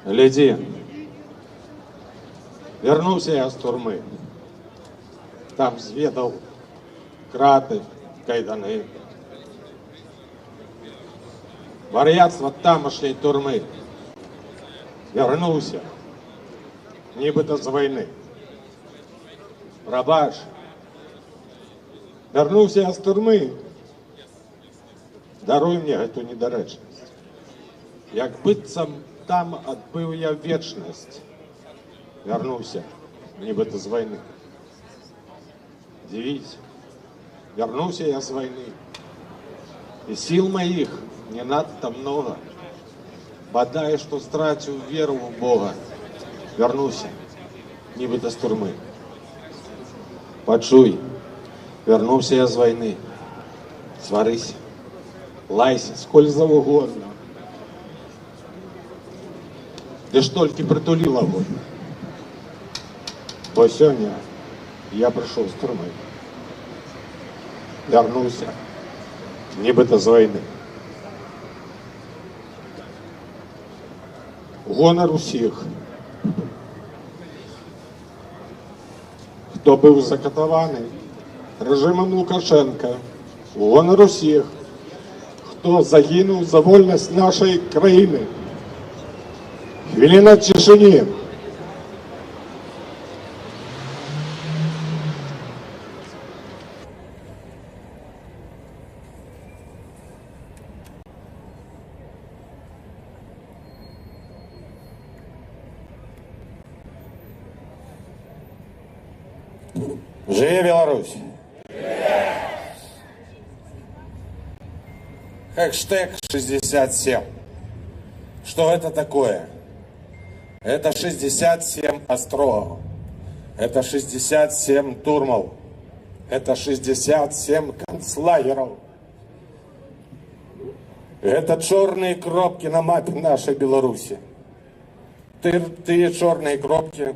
Гляди, вернуся я з турми. Там зведав крати, кайдани. Вар'ятство тамошньої турми. Вернуся, нібито з війни. Пробач, вернуся я з турми. Даруй мені гэту недарэчнасць. Як быццам там адбыў я вечнасць. Вернуся, нібыта з войны. Дивись, вернуся я с войны. И сил моих не надто много. Бодай, что стратил веру в Бога. Вернуся, нібыта з турмы. Почуй, вернуся я с войны. Сварыся, лайся, сколь завугодно. Ты ж толькі притулил огонь. Бо сёння я пришел з турмы. Вернуся, нібыта з войны. Гонар усіх, хто быў закатаваны рэжымам Лукашенка. Гонар усіх, хто загінуў за вольнасць нашай краіны. Хвіліна цішыні. Живи Беларусь! Хэштег 67. Что это такое? Это 67 острогов. Это 67 турмов. Это 67 концлагеров. Это черные кропки на мапе нашей Беларуси. Ты черные кропки,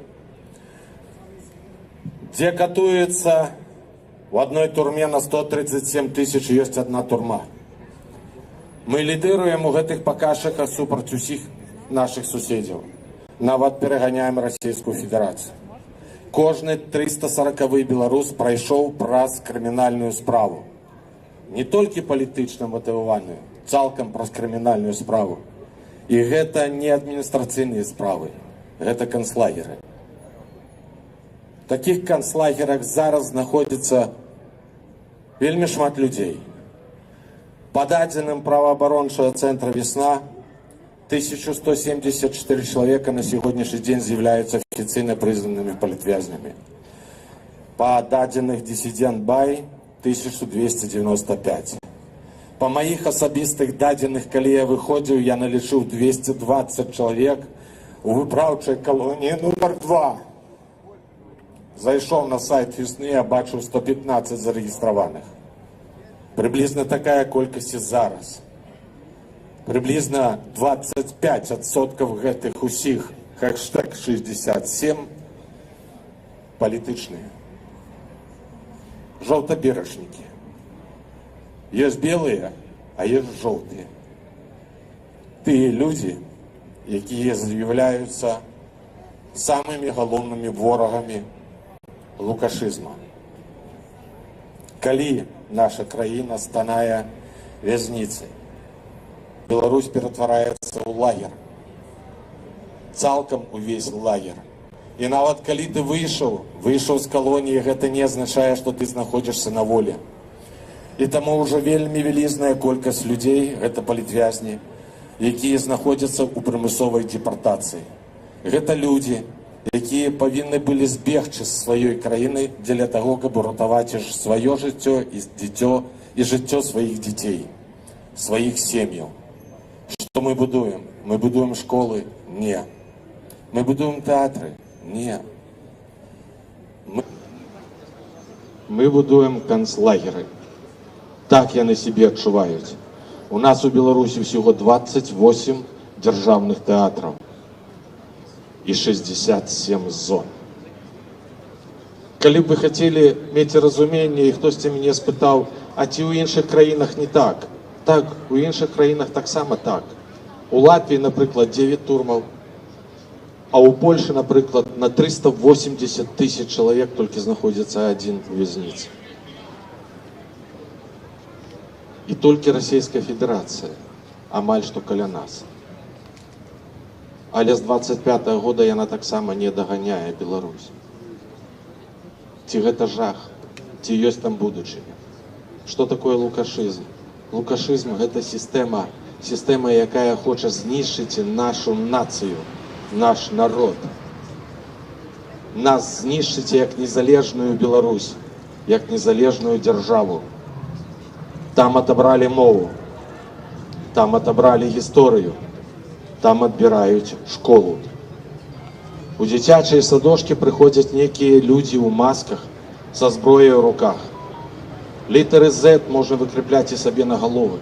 где катуется в одной турме на 137 тысяч, есть одна турма. Мы лидируем у этих показчиков супротив усіх наших суседів. Нават переганяем Российскую Федерацию. Кожный 340-й белорус пройшов праз криминальную справу. Не только політично мотивованную, цалком праз криминальную справу. И это не административные справы, это концлагеры. В таких концлагерах зараз знаходится вельмі шмат людей. По дадзеным правоабарончага центра «Весна» 1174 человека на сегодняшний день являются официально признанными политвязнями. По дадзеных «Диссидент Бай» 1295. По моих особистых дадзеных, калі я выходзіў, я налічыў 220 человек у выпраўчай колонии номер 2. Зайшоў на сайт «Весны», я бачыў 115 зарегистрованных. Приблизно такая колькасць і зараз. Приблизно 25% гэтых усіх хэштег 67 палітычныя. Жоўтаберачнікі. Есть белые, а есть желтые. Тыя люди, якія з'яўляюцца самыми галоўнымі ворагамі лукашизма. Калі наша краіна станае вязніцай, Беларусь ператвараецца ў лагер. Цалкам увесь лагер. І нават калі ты выйшаў з калоніі, гэта не азначае, што ты знаходзішся на волі. І таму ўжо вельмі вялізная колькасць людзей, гэта палітвязні, якія знаходзяцца ў прымусовай департацыі. Гэта людзі, якія павінны былі збегчы з сваёй краіны дзеля таго, каб уратаваць сваё жыццё і жыццё сваіх дзяцей, сваіх сем'яў. Што мы будуем? Мы будуем школы? Не. Мы будуем тэатры? Не. Мы будуем концлагеры. Так яны себе адчуваюць. У нас у Беларусі всего 28 державных театров и 67 зон. Калі б вы хотели иметь разумение, и хтосьці мяне спытаў, а ці ў іншых краінах не так? Так, у іншых краінах таксама так. У Латвии, например, 9 турмаў, А у Польши, например, на 380 тысяч человек только находится один в в'язниці. И только Российская Федерация, амаль что каля нас. Але з 25-го года яна таксама не даганяе Беларусь. Ці гэта жах, ці ёсць там будучыня. Што такое лукашызм? Лукашызм – гэта сістэма, якая хоча знішчыць нашу нацыю, наш народ. Нас знішчыць як незалежную Беларусь, як незалежную дзяржаву. Там отобрали мову, там отобрали гісторыю, там адбіраюць школу. У дзіцячыя садочкі прыходзяць некія людзі ў масках са зброяй у руках. Літары Z можна выкрэпляць і сабе на галовы.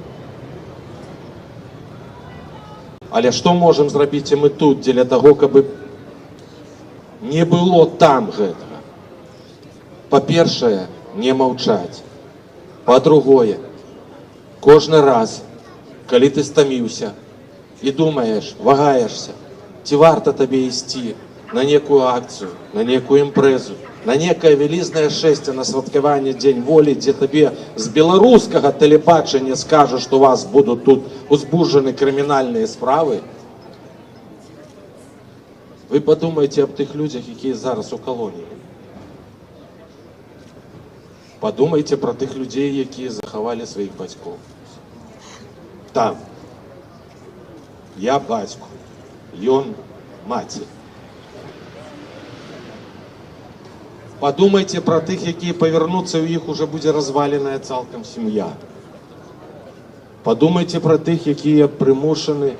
Але што можам зрабіць і мы тут дзеля таго, каб не было там гэтага? Па-першае, не маўчаць. Па-другое, кожны раз, калі ты стаміўся і думаеш, вагаешся, ці варта табе ісці на некую акцыю, на некую імпрэзу, на некае вялізнае шэсце на святкаванне Дзень волі, дзе табе з беларускага тэлебачання скажа, што у вас будуць тут узбуджаны крымінальныя справы, вы падумайце аб тых людзях, якія зараз у калоніі. Падумайце пра тых людзей, якія захавалі сваіх бацькоў. Там. Я бацьку, ён маці. Падумайце пра тых, якія павярнуцца, у іх уже будзе разваленая цалкам сям'я. Падумайце пра тых, якія прымушаны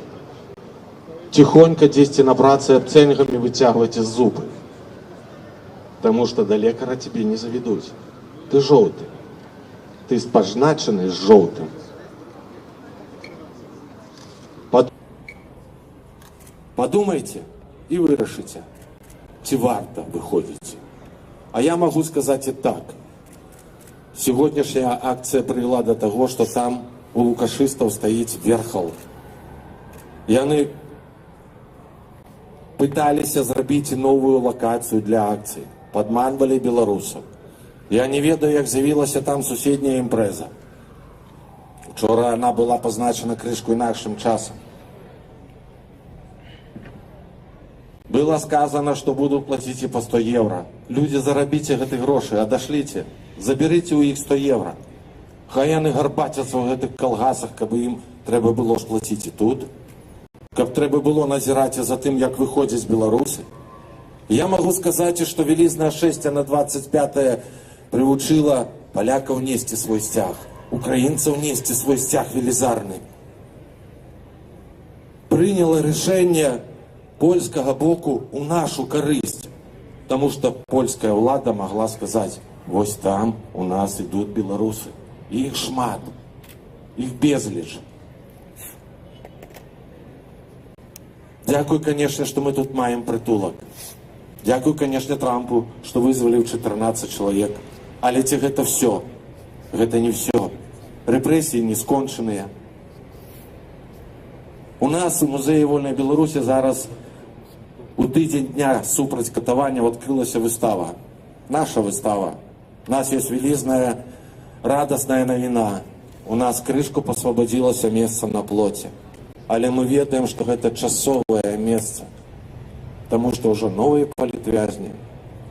тихонько дзесьці на працы абцэнгамі выцягваць зубы. Таму што да лекара тебе не заведуць. Ты жоўты. Ты спазначаны з жоўтым. Падумайце і вырашыце, ці варта выходзіць. А я могу сказать и так. Сегодняшняя акция привела до того, что там у лукашистов стоит верхал. Яны пытались зрабіць новую локацию для акций. Подманивали белорусов. Я не ведаю, как з'явилася там суседняя імпрэза. Вчора она была позначена крышку інакшым часом. Было сказано, что будут платить и по 100 евро. Люди, зарабите гэты грошы, адашліце, заберите у іх 100 евро. Хай яны гарбацяцца ў гэтых калгасах, каб ім трэба было ж плаціць і тут. Каб трэба было назіраць за тым, як выходзяць беларусы. Я могу сказать, что вялізнае шэсце на 25-е прывучыла палякаў несці свой сцяг, украінцаў несці свой сцяг велізарны. Прыняла рашэнне польскага боку у нашу карысць, потому что польская ўлада могла сказать, вось там у нас идут белорусы, и их шмат, их безліч. Дякую, конечно, что мы тут маем притулок. Дякую, конечно, Трампу, что вызвали 14 человек. Але ці гэта все? Гэта не все. Рэпрэсіі не скончаныя. У нас у музеі Вольнай Беларусі зараз у тыдзень дня супраць катавання адкрылася выстава. Наша выстава. У нас есть вялізная радасная навіна. У нас крышку пасвабадзілася месца на плоце. Але мы ведаем, што гэта часовае месца. Таму што ўжо новыя палітвязні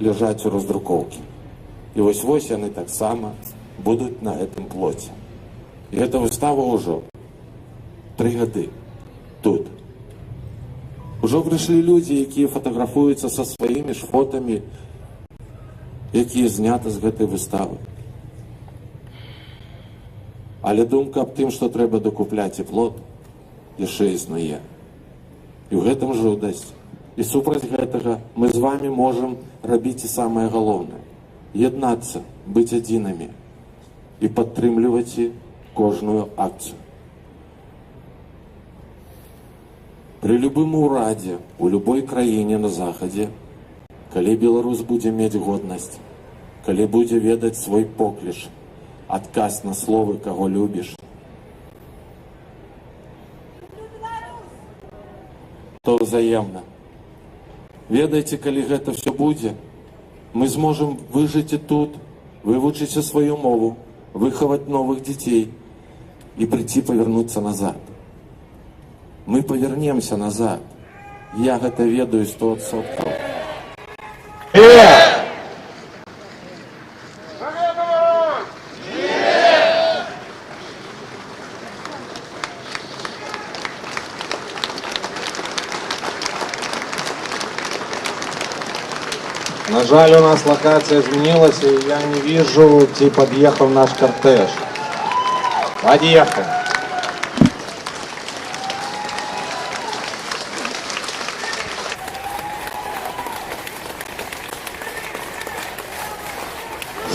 ляжаць у раздрукоўкі. І вось яны таксама будуць на гэтым плоце. І гэта выстава ўжо 3 гады тут. Ужо прыйшлі людзі, якія фатаграфуюцца са сваімі ж фотамі, якія зняты з гэтай выставы. Але думка аб тым, што трэба дакупляць і плот, яшчэ існуе. І ў гэтым жудасць. І супраць гэтага мы з вами можам рабіць і самае галоўнае. Яднацца, быць адзінымі і падтрымліваць кожную акцыю. При любым урадзе, у любой краіне на захадзе, калі беларус будзе мець годнасць, калі будзе ведаць свой покліш, адказ на словы, каго любіш, то взаемна. Ведаеце, калі гэта все будзе, мы зможам выжыць і тут, вывучыць сваю мову, выхаваць новых дзяцей і прыйти павярнуцца назад. Мы павернемся назад. Я гэта ведаю 100%. На жаль, у нас локация изменилась, и я не вижу, где подъехал наш кортеж. Подъехал.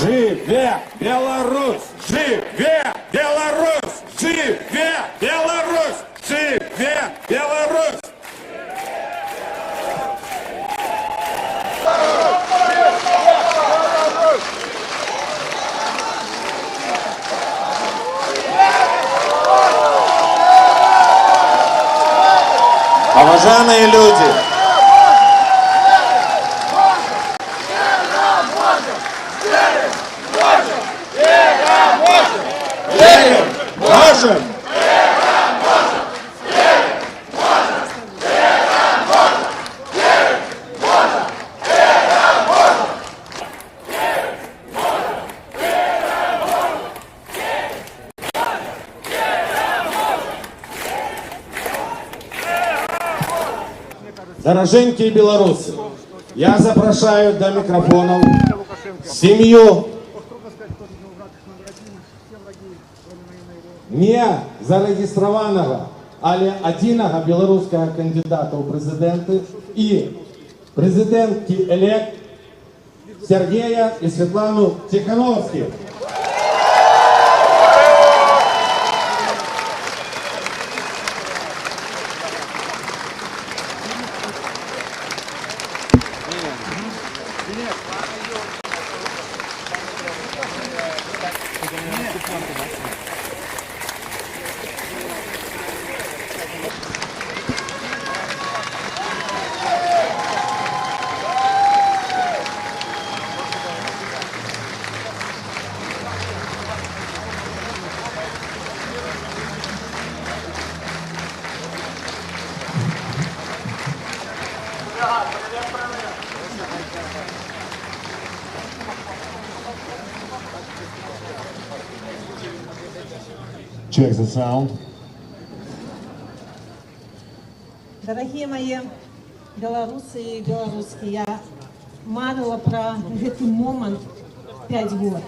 Живе Беларусь! Живе Беларусь! Живе Беларусь! Живе Беларусь! Уважаемые люди, можем! Дороженькие белорусы, я запрошаю до микрофонов семью не зарегистрованного, але одиного белорусского кандидата у президенты и президентки-элект Сергея и Светлану Тихановских. Check the sound. Дорогие мои белорусы и белорусские, я марила про этот момент 5 год.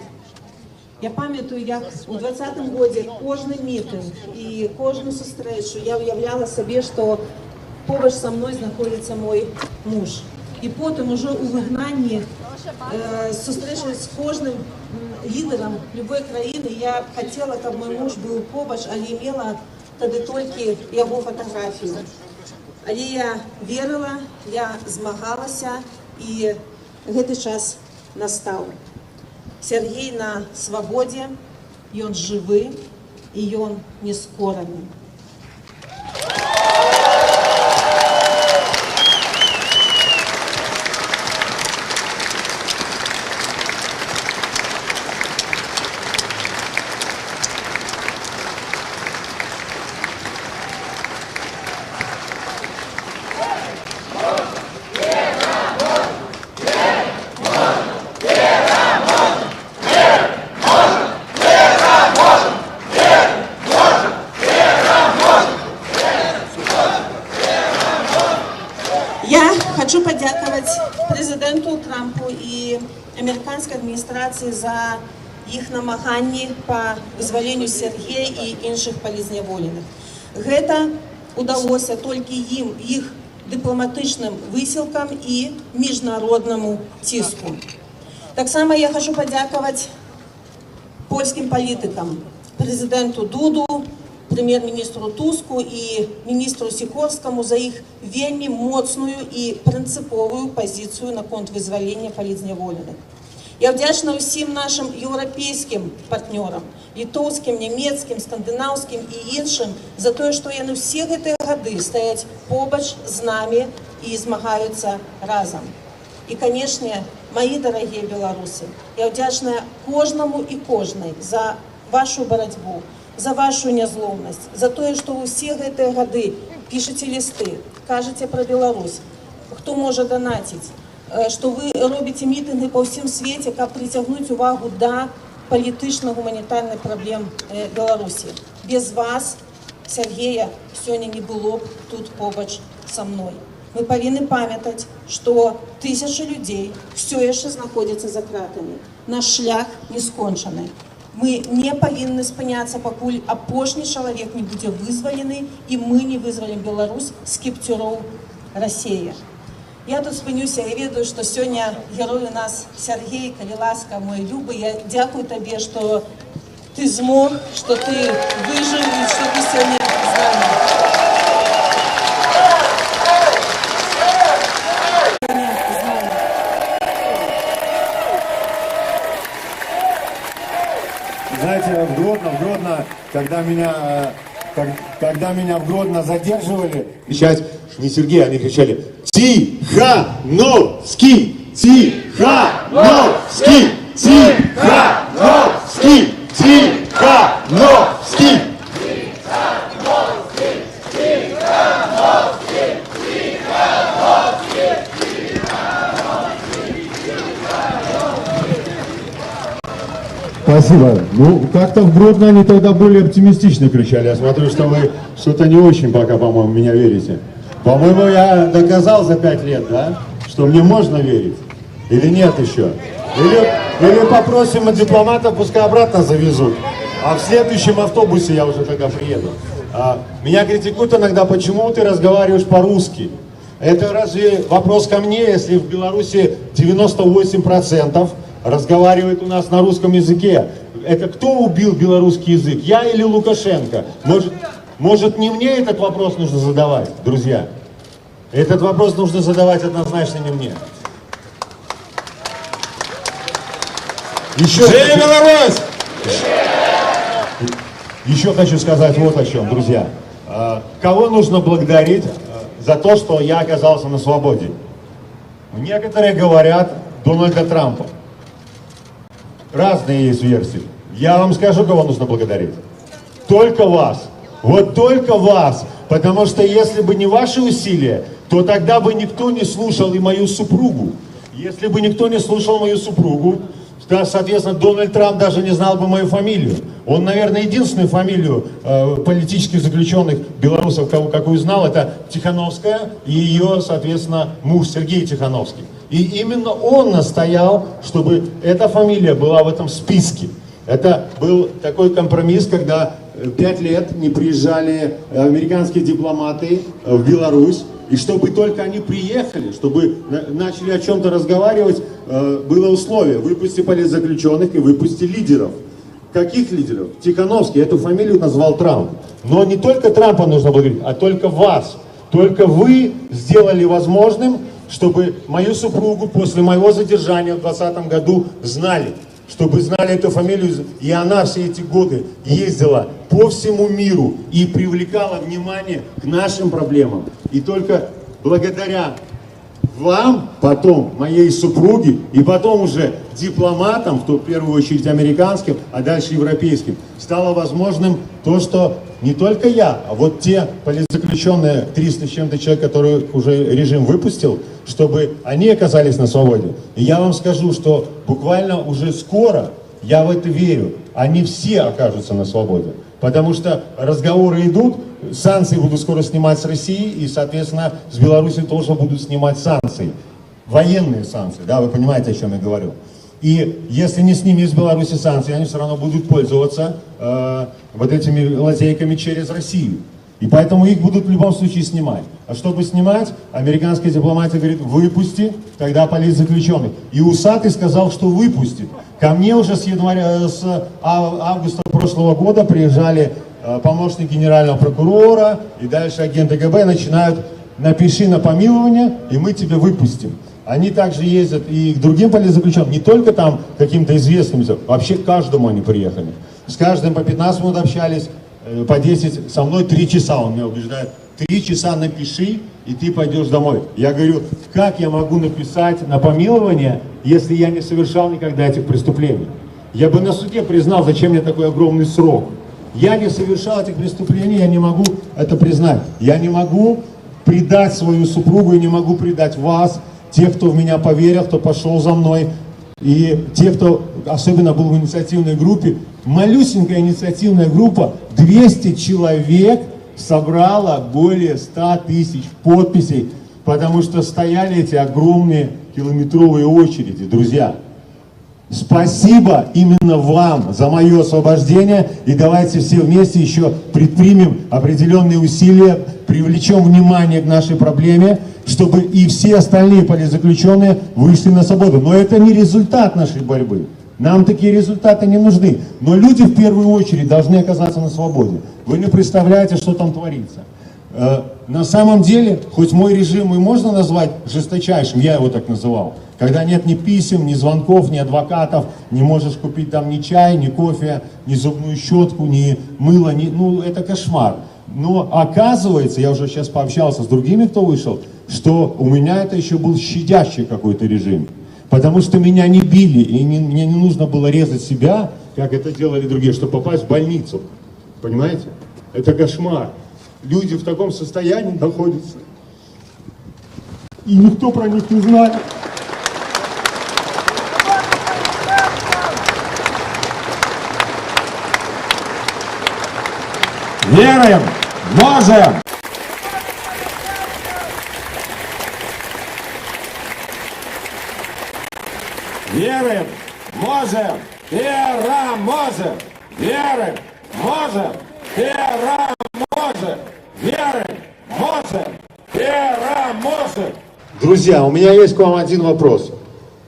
Я памятаю, як у 20-м годзе кожны мітынг і кожную сустрэчу я уявляла сабе, што побач са мной знаходзіцца мой муж. І потым ужо у выгнанні, сустрэчваць з кожным лідарам любой краіны, я хацела, каб мой муж быў побач, але мела тады толькі яго фатаграфію. Але я верыла, я змагалася, і гэты час настаў. Сергей на свабодзе, ён жывы, і ён не скораны. Хочу подякувати президенту Трампу і американській адміністрації за їх намаганні по визволенню Сергія і інших полізняволених. Гэта удалося тільки їм, їх дипломатичним висілкам і міжнародному тиску. Так само я хочу подякувати польським політикам, президенту Дуду, прем'єр-міністру Туску і міністру Сікорському за їх вельми моцную і принциповую позицію на конт визволення полізняволених. Я вдячна усім нашим європейським партнерам, литовським, німецьким, скандинавським і іншим, за те, що вони всі ці роки стоять побач з нами і змагаються разом. І, звісно, мої дорогі білоруси, я вдячна кожному і кожній за вашу боротьбу, за вашу незломність, за те, що ви всі ці роки пишете листи, кажете про Білорусь, хто може донатити, що ви робите мітинги по всім світі, як притягнути увагу до політично-гуманітарних проблем Білорусі. Без вас, Сергія, сьогодні не було б тут побач со мною. Ми повинні пам'ятати, що тисячі людей все ще знаходяться за кратами. Наш шлях не скончений. Ми не повинні спинятися, поки останній чоловік не буде визволений, і ми не визволимо Білорусь з каптюрів Росії. Я тут спинюся, я ведаю, що сьогодні герой у нас Сергій, коли ласка, мой любий. Я дякую тобі, що ти змог, що ти вижив і що ти сьогодні з нами. Знаете, в Гродно, когда меня в Гродно задерживали, кричать, не Сергей, они кричали: Тихановский! Тихановский! Тихановский! Тихановский! Спасибо. Ну, как-то в Гродно они тогда более оптимистично кричали. Я смотрю, что вы что-то не очень пока, по-моему, меня верите. По-моему, я доказал за 5 лет, да, что мне можно верить. Или нет еще? Или попросим дипломатов, пускай обратно завезут. А в следующем автобусе я уже тогда приеду. Меня критикуют иногда, почему ты разговариваешь по-русски. Это разве вопрос ко мне, если в Беларуси 98% разговаривает у нас на русском языке? Это кто убил белорусский язык? Я или Лукашенко? Может не мне этот вопрос нужно задавать, друзья? Этот вопрос нужно задавать однозначно не мне. Еще хочу сказать вот о чем, друзья. Кого нужно благодарить за то, что я оказался на свободе? Некоторые говорят Дональда Трампа. Разные есть версии. Я вам скажу, кого нужно благодарить. Только вас. Вот только вас. Потому что если бы не ваши усилия, то тогда бы никто не слушал и мою супругу. Если бы никто не слушал мою супругу, то, соответственно, Дональд Трамп даже не знал бы мою фамилию. Он, наверное, единственную фамилию политических заключенных белорусов, какую знал, это Тихановская и ее, соответственно, муж Сергей Тихановский. И именно он настоял, чтобы эта фамилия была в этом списке. Это был такой компромисс, когда 5 лет не приезжали американские дипломаты в Беларусь. И чтобы только они приехали, чтобы начали о чем-то разговаривать, было условие: выпусти политзаключенных и выпусти лидеров. Каких лидеров? Тихановский, эту фамилию назвал Трамп. Но не только Трампа нужно благодарить, а только вас. Только вы сделали возможным, чтобы мою супругу после моего задержания в 2020 году знали. Чтобы знали эту фамилию, и она все эти годы ездила по всему миру и привлекала внимание к нашим проблемам. И только благодаря вам, потом моей супруге, и потом уже дипломатам, в первую очередь американским, а дальше европейским, стало возможным то, что не только я, а вот те политзаключенные, 300 с чем-то человек, которые уже режим выпустил, чтобы они оказались на свободе. И я вам скажу, что буквально уже скоро, я в это верю, они все окажутся на свободе. Потому что разговоры идут, санкции будут скоро снимать с России, и, соответственно, с Беларуси тоже будут снимать санкции. Военные санкции, да, вы понимаете, о чем я говорю. И если не снимут с Беларуси санкции, они все равно будут пользоваться вот этими лазейками через Россию. И поэтому их будут в любом случае снимать. А чтобы снимать, американская дипломатия говорит: выпусти тогда политзаключенных. И усатый сказал, что выпустит. Ко мне уже с августа прошлого года приезжали помощник генерального прокурора и дальше агенты КГБ начинают: напиши на помилование, и мы тебя выпустим. Они также ездят и к другим политзаключенным, не только там каким-то известным, вообще к каждому они приехали. С каждым по 15 минут общались, по 10, со мной 3 часа, он меня убеждает, 3 часа напиши, и ты пойдешь домой. Я говорю, как я могу написать на помилование, если я не совершал никогда этих преступлений? Я бы на суде признал, зачем мне такой огромный срок. Я не совершал этих преступлений, я не могу это признать. Я не могу предать свою супругу, и не могу предать вас, тех, кто в меня поверил, кто пошел за мной, и те, кто особенно был в инициативной группе. Малюсенькая инициативная группа, 200 человек собрала более 100 тысяч подписей, потому что стояли эти огромные километровые очереди, друзья. Спасибо именно вам за мое освобождение, и давайте все вместе еще предпримем определенные усилия, привлечем внимание к нашей проблеме, чтобы и все остальные политзаключенные вышли на свободу. Но это не результат нашей борьбы. Нам такие результаты не нужны. Но люди в первую очередь должны оказаться на свободе. Вы не представляете, что там творится. На самом деле, хоть мой режим и можно назвать жесточайшим, я его так называл, когда нет ни писем, ни звонков, ни адвокатов, не можешь купить там ни чай, ни кофе, ни зубную щетку, ни мыло, ну это кошмар. Но оказывается, я уже сейчас пообщался с другими, кто вышел, что у меня это еще был щадящий какой-то режим. Потому что меня не били, и мне не нужно было резать себя, как это делали другие, чтобы попасть в больницу. Понимаете? Это кошмар. Люди в таком состоянии находятся. И никто про них не знает. Веруем, можем! Веруем, можем, переможем! Веруем, можем, переможем! Веруем, можем, переможем! Друзья, у меня есть к вам один вопрос.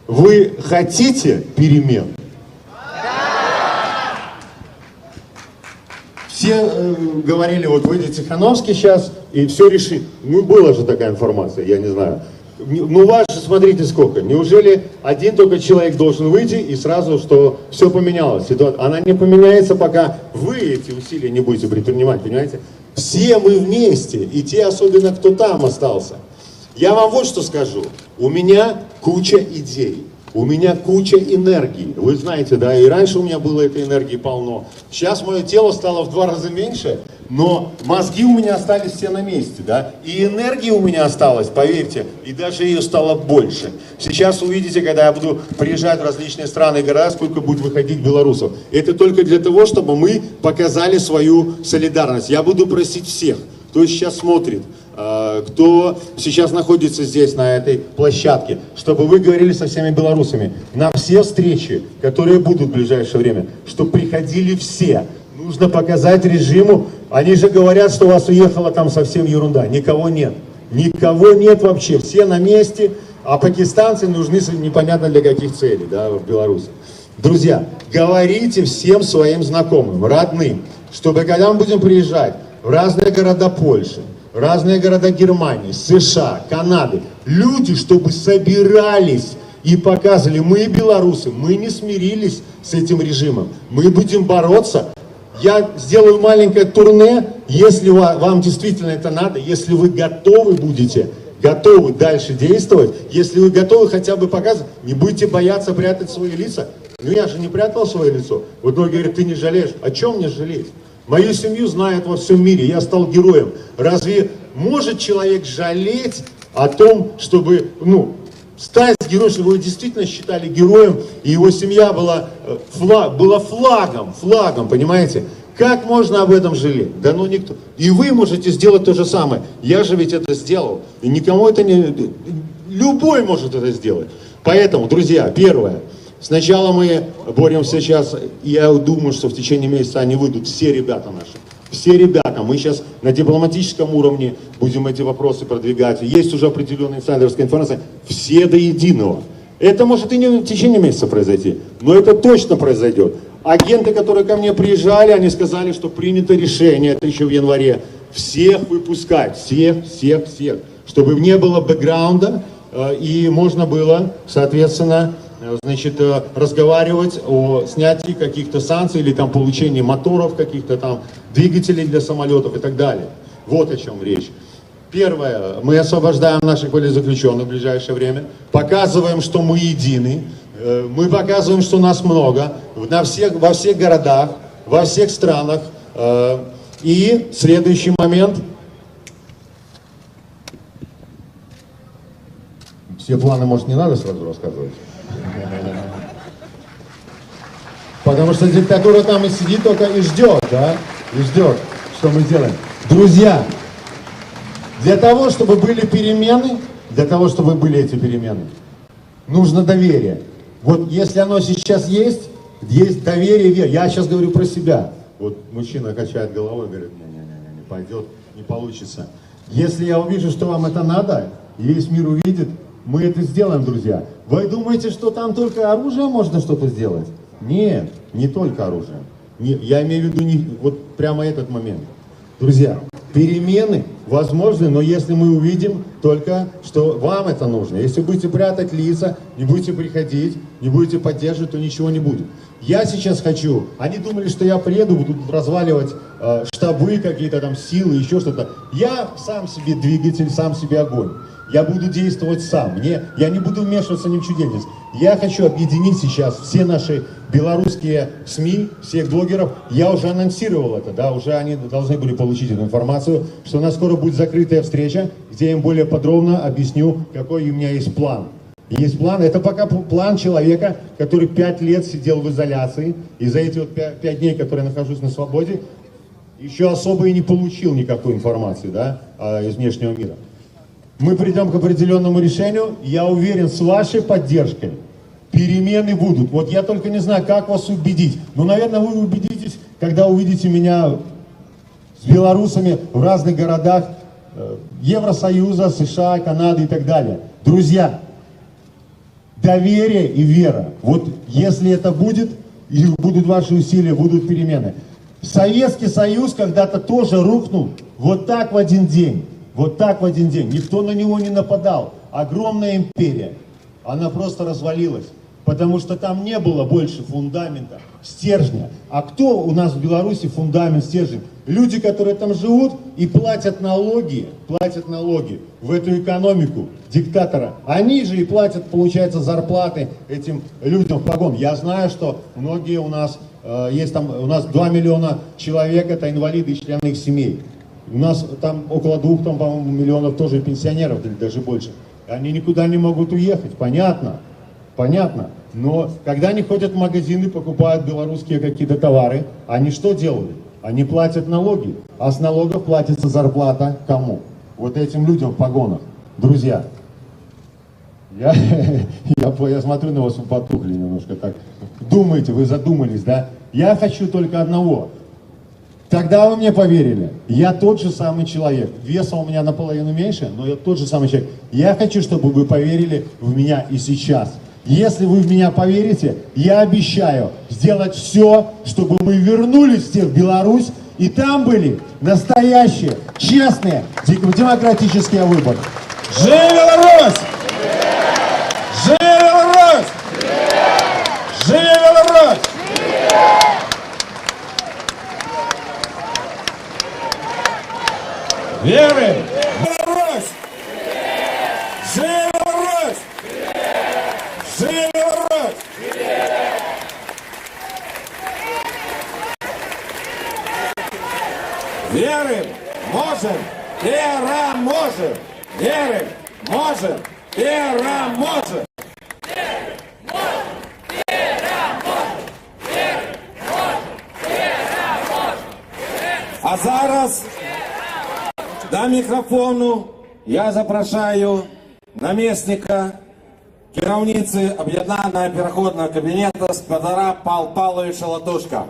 Вы хотите перемен? Все говорили, вот выйдет Тихановский сейчас и все решит. Ну, была же такая информация, я не знаю. Ну, вас же смотрите сколько. Неужели один только человек должен выйти и сразу, что все поменялось? Она не поменяется, пока вы эти усилия не будете предпринимать, понимаете? Все мы вместе, и те, особенно кто там остался. Я вам вот что скажу. У меня куча идей. У меня куча энергии. Вы знаете, да, и раньше у меня было этой энергии полно. Сейчас мое тело стало в 2 раза меньше, но мозги у меня остались все на месте, да. И энергии у меня осталось, поверьте, и даже ее стало больше. Сейчас увидите, когда я буду приезжать в различные страны и города, сколько будет выходить белорусов. Это только для того, чтобы мы показали свою солидарность. Я буду просить всех, кто сейчас смотрит, кто сейчас находится здесь, на этой площадке, чтобы вы говорили со всеми белорусами на все встречи, которые будут в ближайшее время, чтобы приходили все. Нужно показать режиму. Они же говорят, что у вас уехала там совсем ерунда. Никого нет. Никого нет вообще. Все на месте, а пакистанцы нужны непонятно для каких целей, да, в Беларуси. Друзья, говорите всем своим знакомым, родным, чтобы когда мы будем приезжать в разные города Польши, разные города Германии, США, Канады, люди, чтобы собирались и показывали, мы белорусы, мы не смирились с этим режимом, мы будем бороться. Я сделаю маленькое турне, если вам действительно это надо, если вы готовы будете, готовы дальше действовать, если вы готовы хотя бы показывать, не будете бояться прятать свои лица. Ну я же не прятал свое лицо. Вот многие говорят, ты не жалеешь. О чем мне жалеть? Мою семью знают во всем мире, я стал героем. Разве может человек жалеть о том, чтобы, стать героем, чтобы его действительно считали героем, и его семья была флагом, понимаете? Как можно об этом жалеть? Да ну никто. И вы можете сделать то же самое. Я же ведь это сделал. И никому это не... Любой может это сделать. Поэтому, друзья, первое. Сначала мы боремся сейчас, и я думаю, что в течение месяца они выйдут, все ребята наши. Все ребята, мы сейчас на дипломатическом уровне будем эти вопросы продвигать. Есть уже определенная инсайдерская информация. Все до единого. Это может и не в течение месяца произойти, но это точно произойдет. Агенты, которые ко мне приезжали, они сказали, что принято решение, это еще в январе, всех выпускать, всех, чтобы не было бэкграунда, и можно было, соответственно, разговаривать о снятии каких-то санкций или там получении моторов, каких-то там двигателей для самолетов и так далее. Вот о чем речь. Первое, мы освобождаем наших политзаключенных в ближайшее время, показываем, что мы едины, мы показываем, что нас много во всех городах, во всех странах. И следующий момент. Все планы, может, не надо сразу рассказывать? Потому что диктатура там и сидит только и ждет, да? И ждет, что мы сделаем. Друзья, для того, чтобы были перемены, для того, чтобы были эти перемены, нужно доверие. Вот если оно сейчас есть доверие, вера. Я сейчас говорю про себя. Вот мужчина качает головой, говорит, не пойдет, не получится. Если я увижу, что вам это надо, и весь мир увидит, мы это сделаем, друзья. Вы думаете, что там только оружием можно что-то сделать? Нет, не только оружием. Я имею в виду вот прямо этот момент. Друзья, перемены возможны, но если мы увидим только, что вам это нужно. Если будете прятать лица, не будете приходить, не будете поддерживать, то ничего не будет. Я сейчас хочу, они думали, что я приеду, буду разваливать штабы, какие-то там силы, еще что-то. Я сам себе двигатель, сам себе огонь. Я буду действовать сам. Я не буду вмешиваться ни в чью деятельность. Я хочу объединить сейчас все наши белорусские СМИ, всех блогеров. Я уже анонсировал это, да, уже они должны были получить эту информацию, что у нас скоро будет закрытая встреча, где я им более подробно объясню, какой у меня есть план. Есть план, это пока план человека, который 5 лет сидел в изоляции, и за эти вот 5 дней, которые я нахожусь на свободе, еще особо и не получил никакой информации, да, из внешнего мира. Мы придем к определенному решению, я уверен, с вашей поддержкой перемены будут. Вот я только не знаю, как вас убедить. Но, наверное, вы убедитесь, когда увидите меня с белорусами в разных городах Евросоюза, США, Канады и так далее. Друзья, доверие и вера. Вот если это будет, и будут ваши усилия, будут перемены. Советский Союз когда-то тоже рухнул вот так в один день. Вот так в один день. Никто на него не нападал. Огромная империя. Она просто развалилась. Потому что там не было больше фундамента, стержня. А кто у нас в Беларуси фундамент, стержень? Люди, которые там живут и платят налоги в эту экономику диктатора. Они же и платят, получается, зарплаты этим людям в погон. Я знаю, что многие у нас, у нас 2 миллиона человек, это инвалиды и члены их семей. У нас там около 2, по-моему, миллионов тоже пенсионеров, или даже больше. Они никуда не могут уехать, понятно. Но когда они ходят в магазины, покупают белорусские какие-то товары, они что делают? Они платят налоги. А с налогов платится зарплата кому? Вот этим людям в погонах. Друзья, я смотрю на вас, вы потухли немножко так. Думаете, вы задумались, да? Я хочу только одного. Тогда вы мне поверили. Я тот же самый человек. Весом у меня наполовину меньше, но я тот же самый человек. Я хочу, чтобы вы поверили в меня и сейчас. Если вы в меня поверите, я обещаю сделать все, чтобы мы вернулись все в Беларусь, и там были настоящие, честные, демократические выборы. Живи Беларусь! Живи Беларусь! Живи Беларусь! Веры! Беларусь! Живи Беларусь! Живи Беларусь! Верим, можем, переможем! Верим, можем, переможем! А зараз до мікрофону я запрошую намесника кіраўніцы аб'яднанага пераходнага кабінета спадара Пал Павловича Латушка.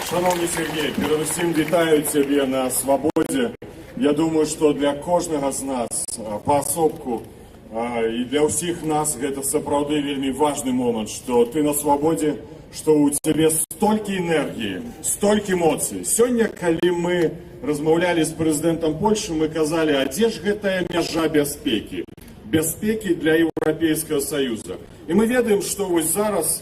Шановний Сергій, передусім вітаю тебе на свободі. Я думаю, що для кожного з нас поособку і для всіх нас це сапраўды вельмі важный момент, що ти на свободі, что у тебя столько энергии, столько эмоций. Сегодня, когда мы размаўлялі с президентом Польши, мы казали, а где же гэтая мяжа бяспеки? Бяспеки для Европейского Союза. И мы ведаем, что вот зараз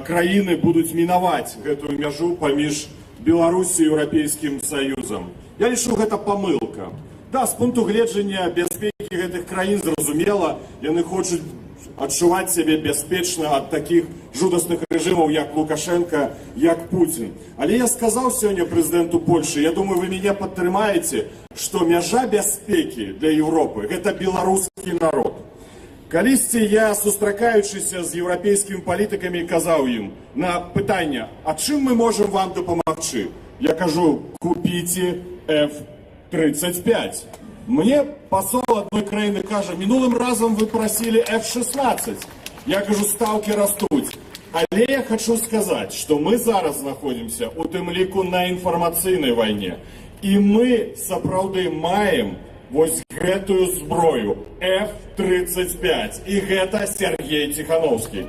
краіны будут миновать эту мяжу поміж Беларусі і Еўрапейскім Саюзам. Я лічу, гэта памылка. Да, з пункту гледжання бяспекі гэтых краін, зразумела, яны хочуць адчуваць сябе бяспечна ад такіх жудасных рэжымаў, як Лукашенко, як Путін. Але я сказаў сёння прэзідэнту Польшы, я думаю, вы мяне падтрымаеце, што мяжа бяспекі для Еўропы – гэта беларускі народ. Калісьці я, сустракаючыся з еўрапейскімі палітыкамі, казаў ім на пытанне, а чым мы можам вам дапамагчы? Я кажу, купіце F-35. Мне посол одной краіны кажа, мінулым разам вы просили F-16. Я кажу, ставки растуць. Але я хочу сказать, что мы зараз знаходзімся у тым ліку на інфармацыйнай вайне. І мы сапраўды маем вось гэтую зброю F-35. І гэта Сергей Тихановский.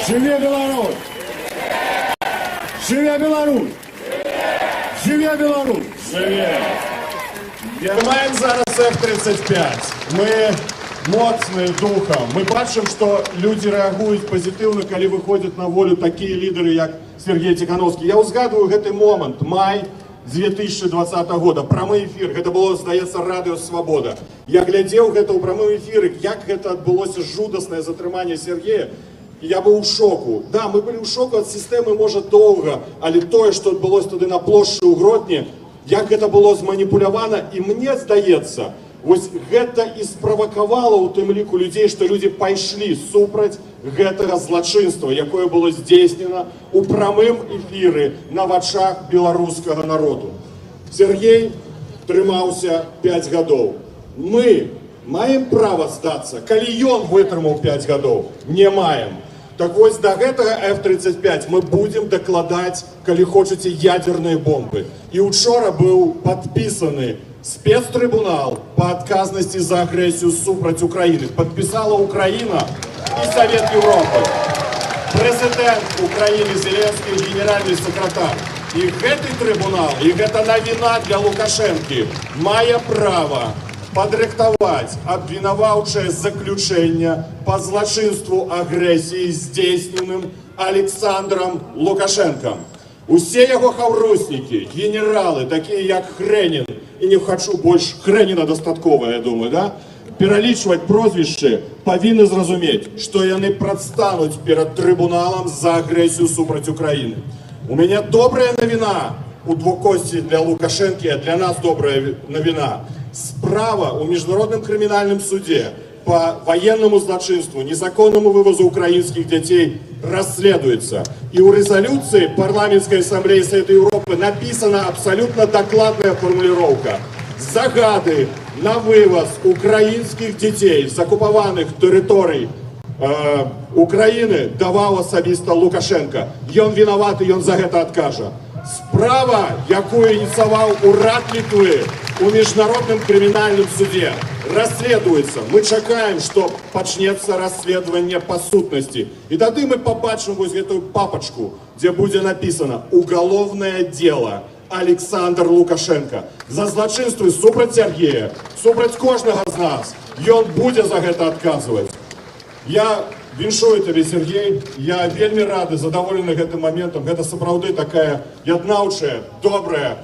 Жыве Беларусь! Жыве Беларусь! Жыве Беларусь! Жыве! Маем зараз F-35. Мы моцныя духам. Мы бачым, што людзі рэагуюць пазітыўна, калі выходзяць на волю такія лідары, як Сергей Тихановский. Я узгадываю гэты момант, май 2020 года, прамы эфір. Гэта было, здаецца, радыё «Свабода». Я глядзеў гэта ў прамым эфіры, як гэта адбылося жудаснае затрыманне Сергея. Я быў у шоку. Да, мы былі ў шоку ад сістэмы, можа, доўга, але тое, што адбылося туды на плошчы ў Гродні, як гэта было зманіпулявана, і мне здаецца, вось гэта і справакавала ў тым ліку людзей, што людзі пайшлі супраць гэтага злачынства, якое было здзейснена ў прамым эфіры на вачах беларускага народу. Сергей трымаўся 5 гадоў. Мы маем права здацца, калі ён вытрымаў 5 гадоў, не маем. Так вось да гэтага F-35 мы будзем дакладаць, калі хочаце, ядзерныя бомбы. І учора быў падпісаны спецтрыбунал па адказнасці за агрэсію супраць Украіны. Падпісала Украіна і Савет Еўропы. Прэзідэнт Украіны Зеленскі, генеральны сакратар. І гэты трыбунал, і гэта навіна для Лукашэнкі, мае права падрыхтаваць абвінаваўчае заключэнне па злачынству агрэсіі, здзейсненым Александром Лукашенком. Усе яго хаўруснікі, генералы, такія як Хрэнін, і не хочу больш Хрэніна дастаткова, я думаю, да? Пералічваць прозвішчы, павінны зразумець, што яны прадстануць перад трыбуналам за агрэсію супраць Украіны. У мяне добрая навіна у двукосці для Лукашэнкі, а для нас добрая навіна. Справа ў міжнародным крымінальным суде по военному злочинству, незаконному вывозу украинских детей расследуется. И у резолюции Парламентской ассамблеи Совета Европы написана абсолютно докладная формулировка. Загады на вывоз украинских детей з оккупованных территорий Украины даваў асабіста Лукашенко. Ён виноват, и он за это откажа. Справа, якую ініцыяваў урад Літвы у міжнародным крымінальным суде, расследуецца. Мы чакаем, што пачнецца расследаванне па сутнасці. І тады мы побачым вось гэтую папачку, дзе будзе написано «Уголовное дело Александр Лукашенко». За злачынствы супраць Сергея, супраць кожнага з нас. Ён будзе за гэта адказваць. Я віншую тебе, Сергей. Я вельмі рады, задаволены гэтым моментам. Гэта сапраўды такая яднаўчая, добрая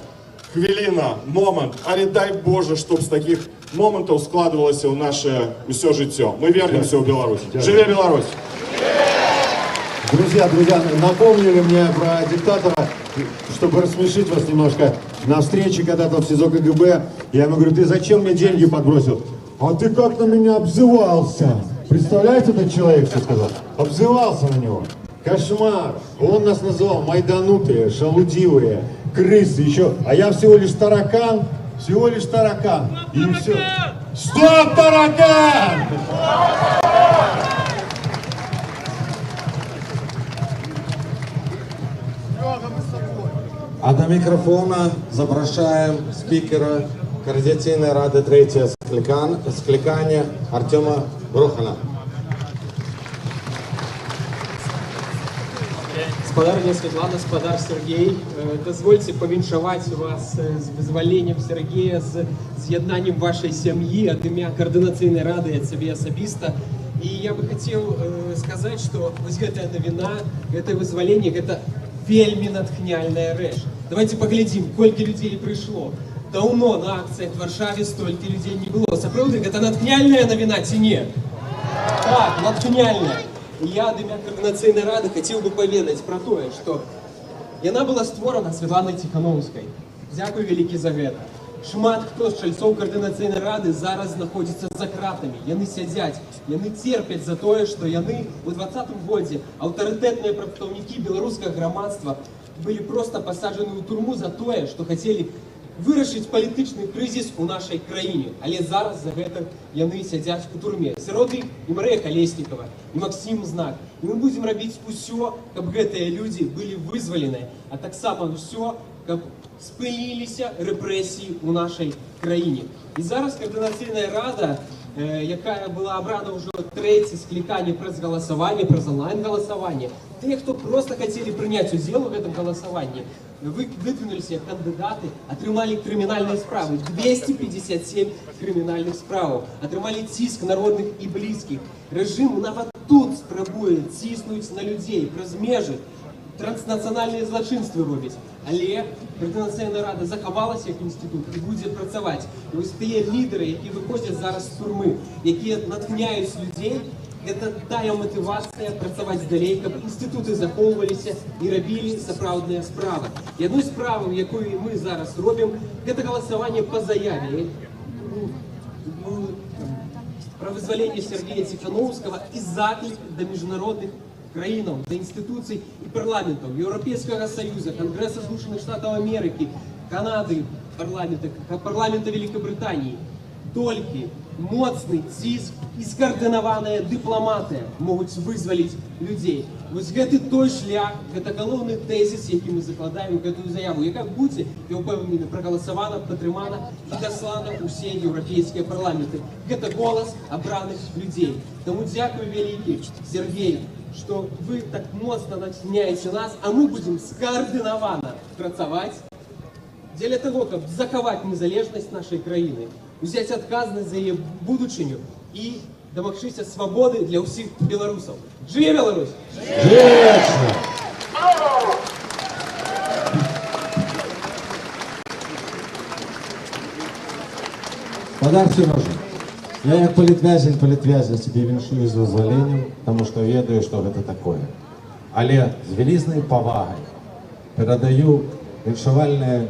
хвіліна, момант. Але дай Боже, чтоб з таких момантаў складывалася ў наше ўсё жыццё. Мы вернемся ў Беларусь. Живе Беларусь! Друзья, напомнили мне про диктатора, чтобы рассмешить вас немножко. На встрече когда-то в СИЗО КГБ я ему говорю: ты зачем мне деньги подбросил? А ты как на меня обзывался? Представляете, этот человек что сказал? Обзывался на него. Кошмар. Он нас называл майданутые, шалудивые, крысы еще. А я всего лишь таракан. Всего лишь таракан. И все. Стоп, таракан! А до микрофона запрошаем спикера Координаційної ради третього скликання Артема Брухана. Спадарня Святлана, спадар Сергей, дозвольте повіншаваць вас з вызваленнем Сергея, з з'яднаннем вашей сям'і ад імя Координаційнай рады, ад сябе асабіста. І я бы хотел сказать, что вось гэтая навіна, гэтае вызваленне, гэта вельмі натхняльная рэч. Давайте паглядзім, колькі людзей прыйшло. Даўно на акцыях в Варшаве столькі людзей не было. Сапраўды, гэта натхняльная навіна ці не? Так, натхняльная. І я ад імя Каардынацыйнай рады хацеў бы паведаць пра тое, што яна была створана Святланай Ціханаўскай. Дзякуй вялікі за гэта. Шмат хто з чальцоў Каардынацыйнай рады зараз знаходзіцца за кратамі. Яны сядзяць, яны церпяць за тое, што яны ў 20-м годзе аўтарытэтныя прадстаўнікі беларускага грамадства былі проста пасаджаны ў турму за тое, што хацелі вырашыць палітычны крызіс у нашай краіне. Але зараз за гэта яны сядзяць у турме. Сярод іх і Марыя Калеснікава, і Максім Знак. І мы будзем рабіць усё, каб гэтыя людзі былі вызвалены, а таксама ўсё, каб спыніліся рэпрэсіі ў нашай краіне. І зараз Каардынацыйная рада, якая была абрана ўжо трэці скліканне праз галасаванне, праз онлайн-галасаванне, тыя, хто проста хацелі прыняць удзел у гэтым галасаванні, выдвинуліся кандыдаты, атрымалі крымінальныя справы, 257 крымінальных справаў, атрымалі ціск народных і блізкіх. Рэжым нават тут спрабуе ціснуць на людзей праз межы, транснацыянальныя злачынствы робіць. Але Каардынацыйная рада захавалася як інстытут і будзе працаваць. І вось тыя лідары, які выходзяць зараз з турмы, якія натхняюць людзей, гэта тая матывацыя працаваць далей, каб інстытуты захоўваліся і рабілі сапраўдныя справы. І адной справы, якую мы зараз робім, гэта галасаванне па заяве пра вызваленне Сергея Ціханаўскага і заклік да міжнародных краінаў, да інстытуцый і парламентаў Еўрапейскага Саюза, Кангрэса Злучаных Штатаў Амерыкі, Канады, парламента Великабрытаніі. Толькі моцны ціск і скаардынаваная дыпламатыя могуць вызваліць людзей. Вось гэты той шлях, гэта галоўны тэзіс, які мы закладаем у гэтую заяву, якая будзе, я ўпэўнены, прагаласавана, падтрымана і даслана ўсе еўрапейскія парламенты. Гэта голас абраных людзей. Таму дзякуй вялікі, Сергей, што вы так моцна натхняеце нас, а мы будзем скаардынавана працаваць дзеля таго, каб захаваць незалежнасць нашай краіны, узяць адказнасць за яе будучыню і дамагчыся свабоды для ўсіх беларусаў. Жыве Беларусь! Вечно! Бадар Сережа, я як палітвязень себе віншую з вызваленнем, таму што ведаю, што гэта такое. Але з вялізнай павагай перадаю віншавальны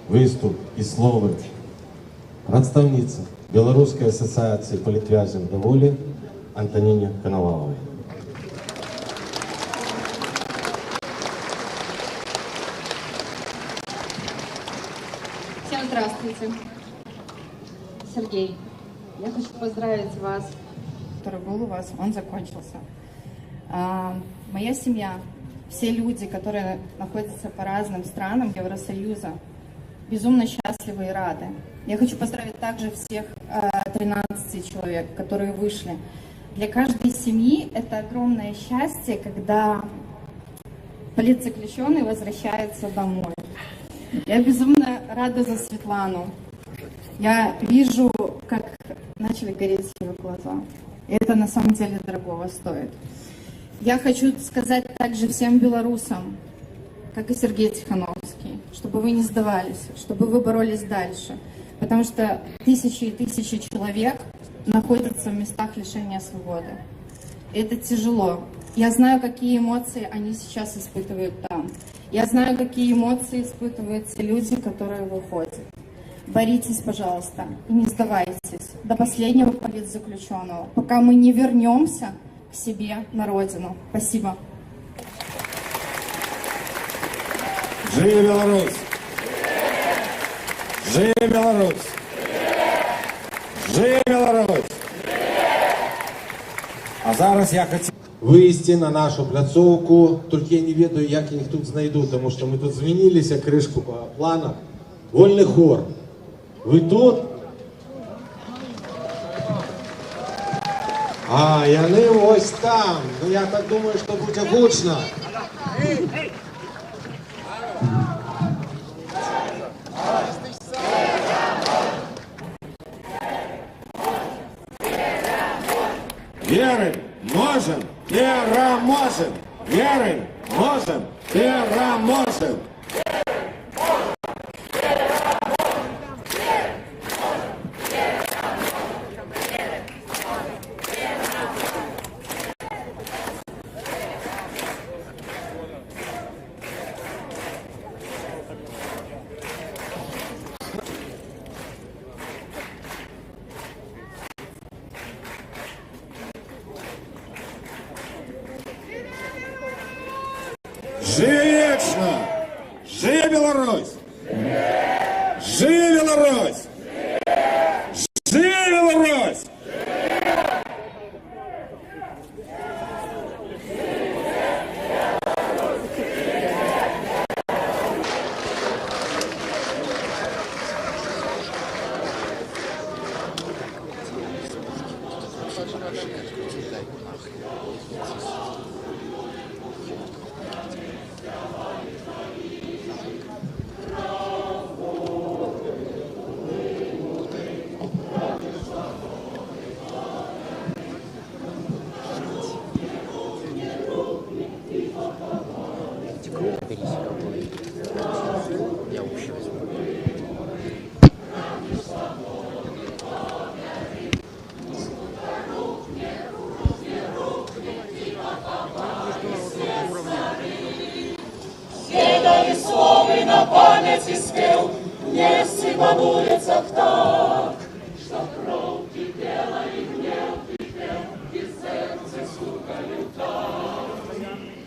выступ і словы прадстаўніцы Беларускай асацыяцыі палітвязняў да волі Антоніне Коноваловой. Всем здравствуйте. Сергей, я хочу поздравить вас, который был у вас, он закончился. Моя семья, все люди, которые находятся по разным странам Евросоюза, безумно счастливы и рады. Я хочу поздравить также всех 13 человек, которые вышли. Для каждой семьи это огромное счастье, когда политзаключенный возвращается домой. Я безумно рада за Светлану. Я вижу, как начали гореть ее глаза. И это на самом деле дорогого стоит. Я хочу сказать также всем белорусам, как и Сергей Тихановский, чтобы вы не сдавались, чтобы вы боролись дальше. Потому что тысячи и тысячи человек находятся в местах лишения свободы. И это тяжело. Я знаю, какие эмоции они сейчас испытывают там. Я знаю, какие эмоции испытывают те люди, которые выходят. Боритесь, пожалуйста, и не сдавайтесь до последнего политзаключенного, пока мы не вернемся к себе на родину. Спасибо. Живи Беларусь! Живи Беларусь! Живи Беларусь! А зараз я хочу Выйсці на нашу пляцоўку, толькі я не ведаю, як я іх тут знайду, тому што мы тут змяніліся крышку па планах. Вольны хор. Вы тут? А, яны вось там. Ну я так думаю, што будзе гучна. верим, можем, переможем, верим, можем, Переможем! Живи вечно! Живи Беларусь! Живи Беларусь! Живи Беларусь! Кидали словы на памяти спел, если по улицах так, что кровь кипела и гнев кипел, и сердце стукали так.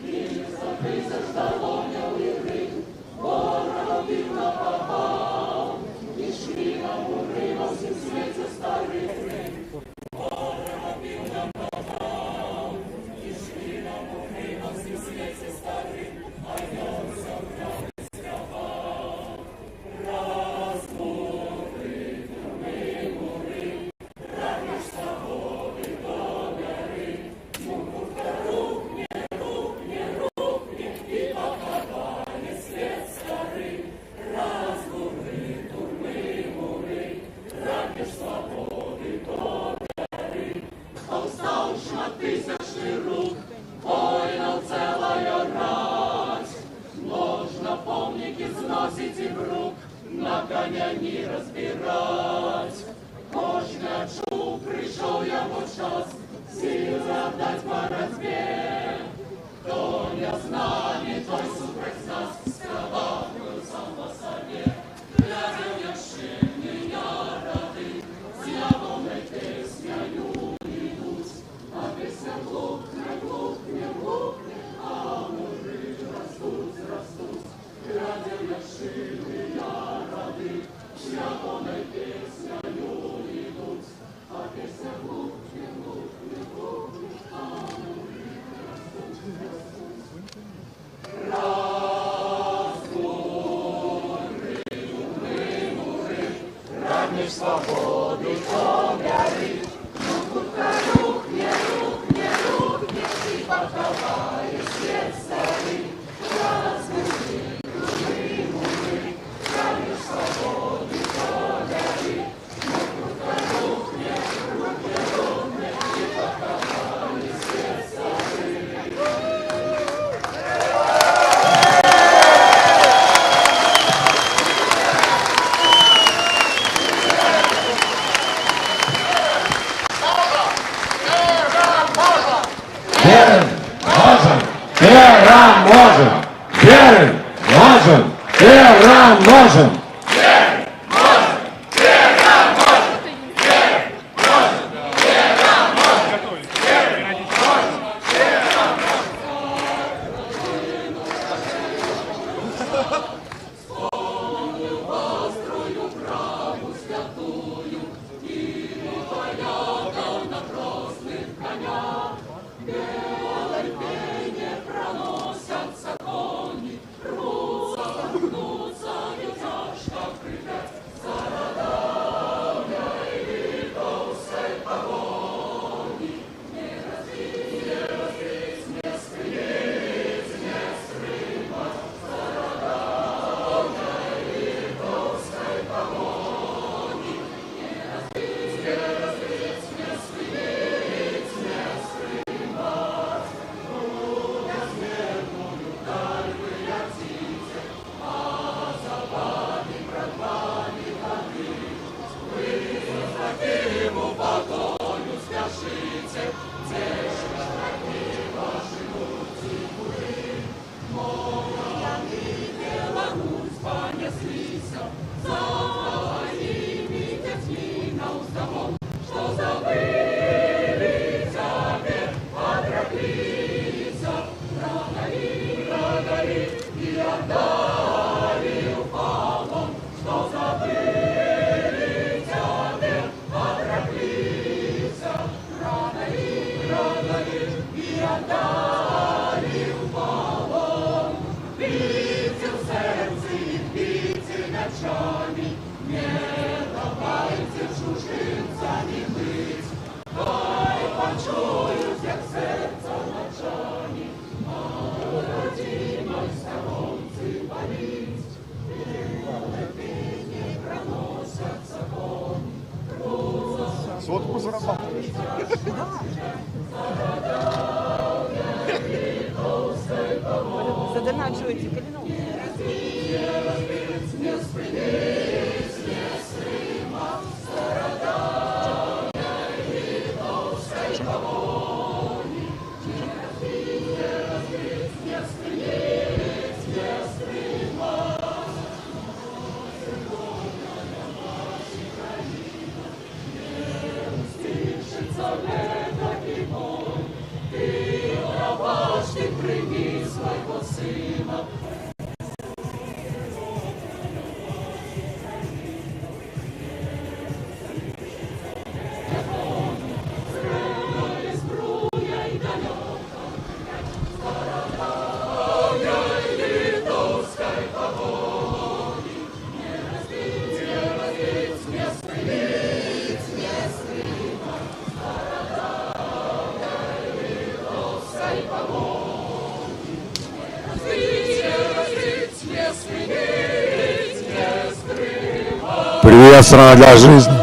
И за шталонял и рым, ворога бил напопал, и шли нам урывался в свете старый Крым. Ворога бил напопал, и шли нам урывался в свете старый Крым. Тысячный рук, воинов целая рать. Можно помники сносить и брук, на коня не разбирать. Кожня чу, пришел я вот час, сил задать боротьбе. Кто не знает, той супроть нас, скровавую сам по себе. Глядя яши меня рады, с явной песнею идут. А песня глухнет, глухнет, глухнет, а мужи растут, растут. Глядя яши меня рады, с явной песнею идут. А песня глухнет, глухнет, глухнет, а мужи растут, растут. Ранишь свободу, то горит. Рухни, рухни, рухни, и покровай свет старый. Разбуди души муры, ранишь свободу, то горит. Рухни, рухни, рухни, и покровай свет старый. Переможем! Переможем! Переможем! Проносятся кони, рвутся, гнутся, летят. за твоими детьми на уздогон, что забыли тебя, отреклись, продали и отдали в полон, что забыли тебя, отреклись, продали и отдали в полон. Бейте в сердце и бейте ночами, не давайте чужинцами быть. Хай почуют, як сердце ночами, а родимой сторонцы болить. Пение проносятся вон, Сотку зарабатываешь. Задоначивайте калину. Ты прими своего сына. Привет, страна для жизни.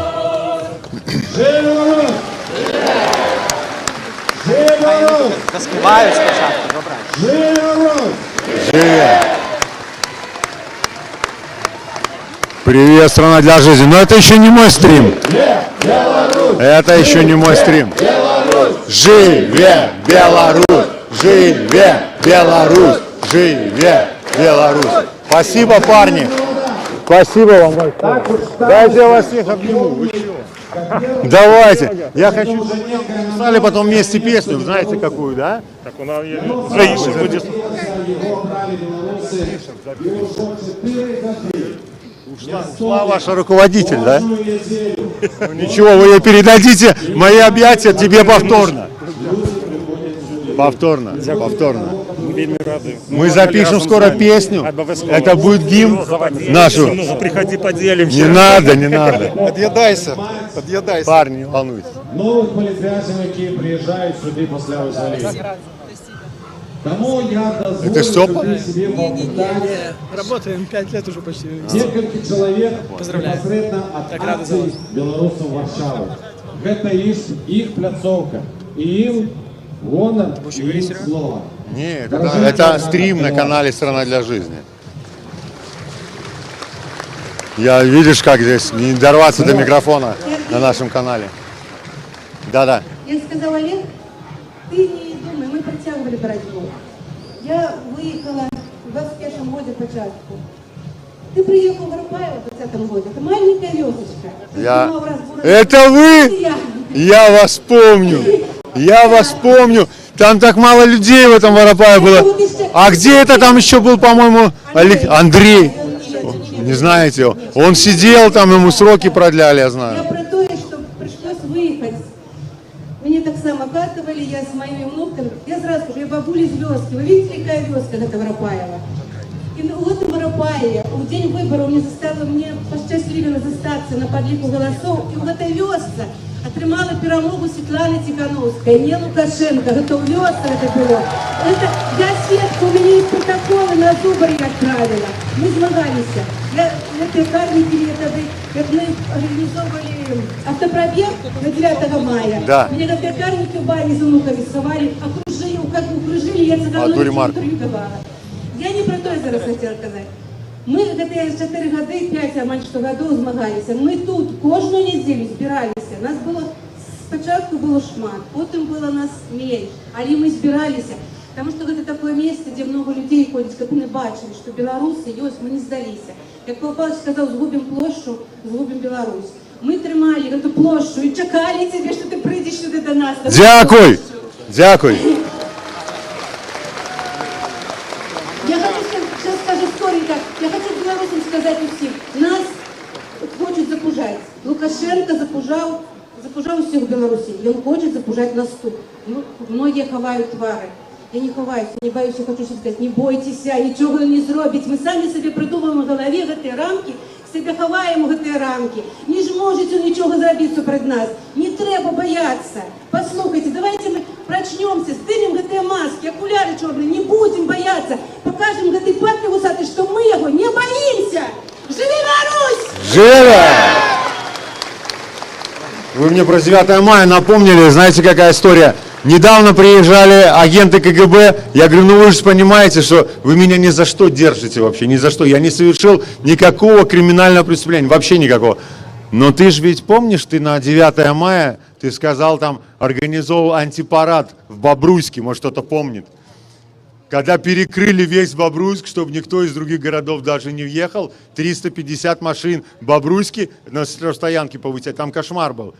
Заспівають спочатку, добре. Живе. Привет, страна для жизни. Но это еще не мой стрим. Это еще не мой стрим. Живе Беларусь! Живе Беларусь! Живе Беларусь! Спасибо, парни! Спасибо вам большое. Дайте я вас всех обниму. Вы чего? Давайте. Я хочу, чтобы вы написали потом вместе песню. Знаете какую, да? Так у нас есть. Ушла ваша руководитель, да? Ну, ничего, вы ей передадите мои объятия тебе повторно. Повторно. Мы запишем скоро песню. Это будет гимн нашу. Приходи, поделимся. Не надо, не надо. Подъедайся. Парни, не волнуйтесь. Новых політв'язаних, які приїжджають сюди після визволення. Тому я дозволю Это Степа? собі попитати Работаем 5 лет уже почти. декілька чоловік Поздравляю. непосредственно Так від рада за акції вас. білорусів Варшави. Це їх пляцовка. І їм гонор, і їм слово. Нет, это стрим на канале «Страна для жизни». Я, видишь, как здесь не дорваться до микрофона на нашем канале. Да-да. Я сказала, Олег, ты не думай, мы подтягивали борьбу. Я выехала в 21 году початку. Ты приехал в Воропаево в 20 году. Это маленькая вёсочка. Это вы? Я вас помню. Я вас помню. Там так мало людей в этом Воропае было. А где это там еще был, по-моему, Андрей? Не знаете? Он сидел там, ему сроки продляли, я знаю. Я про то, что пришлось выехать. Мне так само катывали, я с моими внуками. Я сразу скажу, я бабуля из Вёски. Вы видите, какая Вёска, это Воропаева? И в этом Воропае, в день выборов мне посчастливилось остаться на подлику голосов. И в этой Вёсце отримала перемогу Светланы Тихановской, не Лукашенко. Это в Вёсце это было. Это я свідку, у меня есть протоколы на Зубарі отправила. Мы змагались. Это карники, как мы организовывали автопробег на 9 мая. Да. Меня как пекарники в бане за внуками совали, окружили, я загалом интервью давала. Я не про то зараз хотіла казати. Ми 4 годи, 5 майже годів змагалися. Ми тут кожну неділю збиралися. Нас було, спочатку було шмат, потім було нас менше, але ми збиралися. Тому що це таке місце, де багато людей ходять, як ми бачили, що білоруси, ми не здалися. Як Павло Павлович сказав, згубимо площу, згубимо Білорусь. Ми тримали цю площу і чекали тебе, що ти прийдеш сюди до нас. Дякую! Дякую! Я хочу, сейчас скажу скоренько, я хочу белорусам сказать усім. Нас хочуть запужати. Лукашенко запужав усіх в Білорусі. Він хоче запужати нас тут. Многие ховають твари. Я не ховаюся, не боюсь, я хочу сказать, не бойтеся, нічого не зробіть. Ми самі собі придумаємо в голові ці рамки, себе ховаємо в ці рамки. Не ж можете нічого зробити супроти нас. Не треба боятися. Послухайте, давайте ми прочнемся, стырим ці маски, окуляри чорні, не будемо боятися. Покажемо ці папки вусати, що ми його не боїмося. Живи Беларусь! Живо! Вы мне про 9 мая напомнили, знаете, какая история? Недавно приезжали агенты КГБ, я говорю, ну вы же понимаете, что вы меня ни за что держите вообще, ни за что. Я не совершил никакого криминального преступления, вообще никакого. Но ты же ведь помнишь, ты на 9 мая, ты сказал там, организовал антипарад в Бобруйске, может кто-то помнит. Когда перекрыли весь Бобруйск, чтобы никто из других городов даже не въехал, 350 машин в Бобруйске на стоянке повысить, там кошмар был.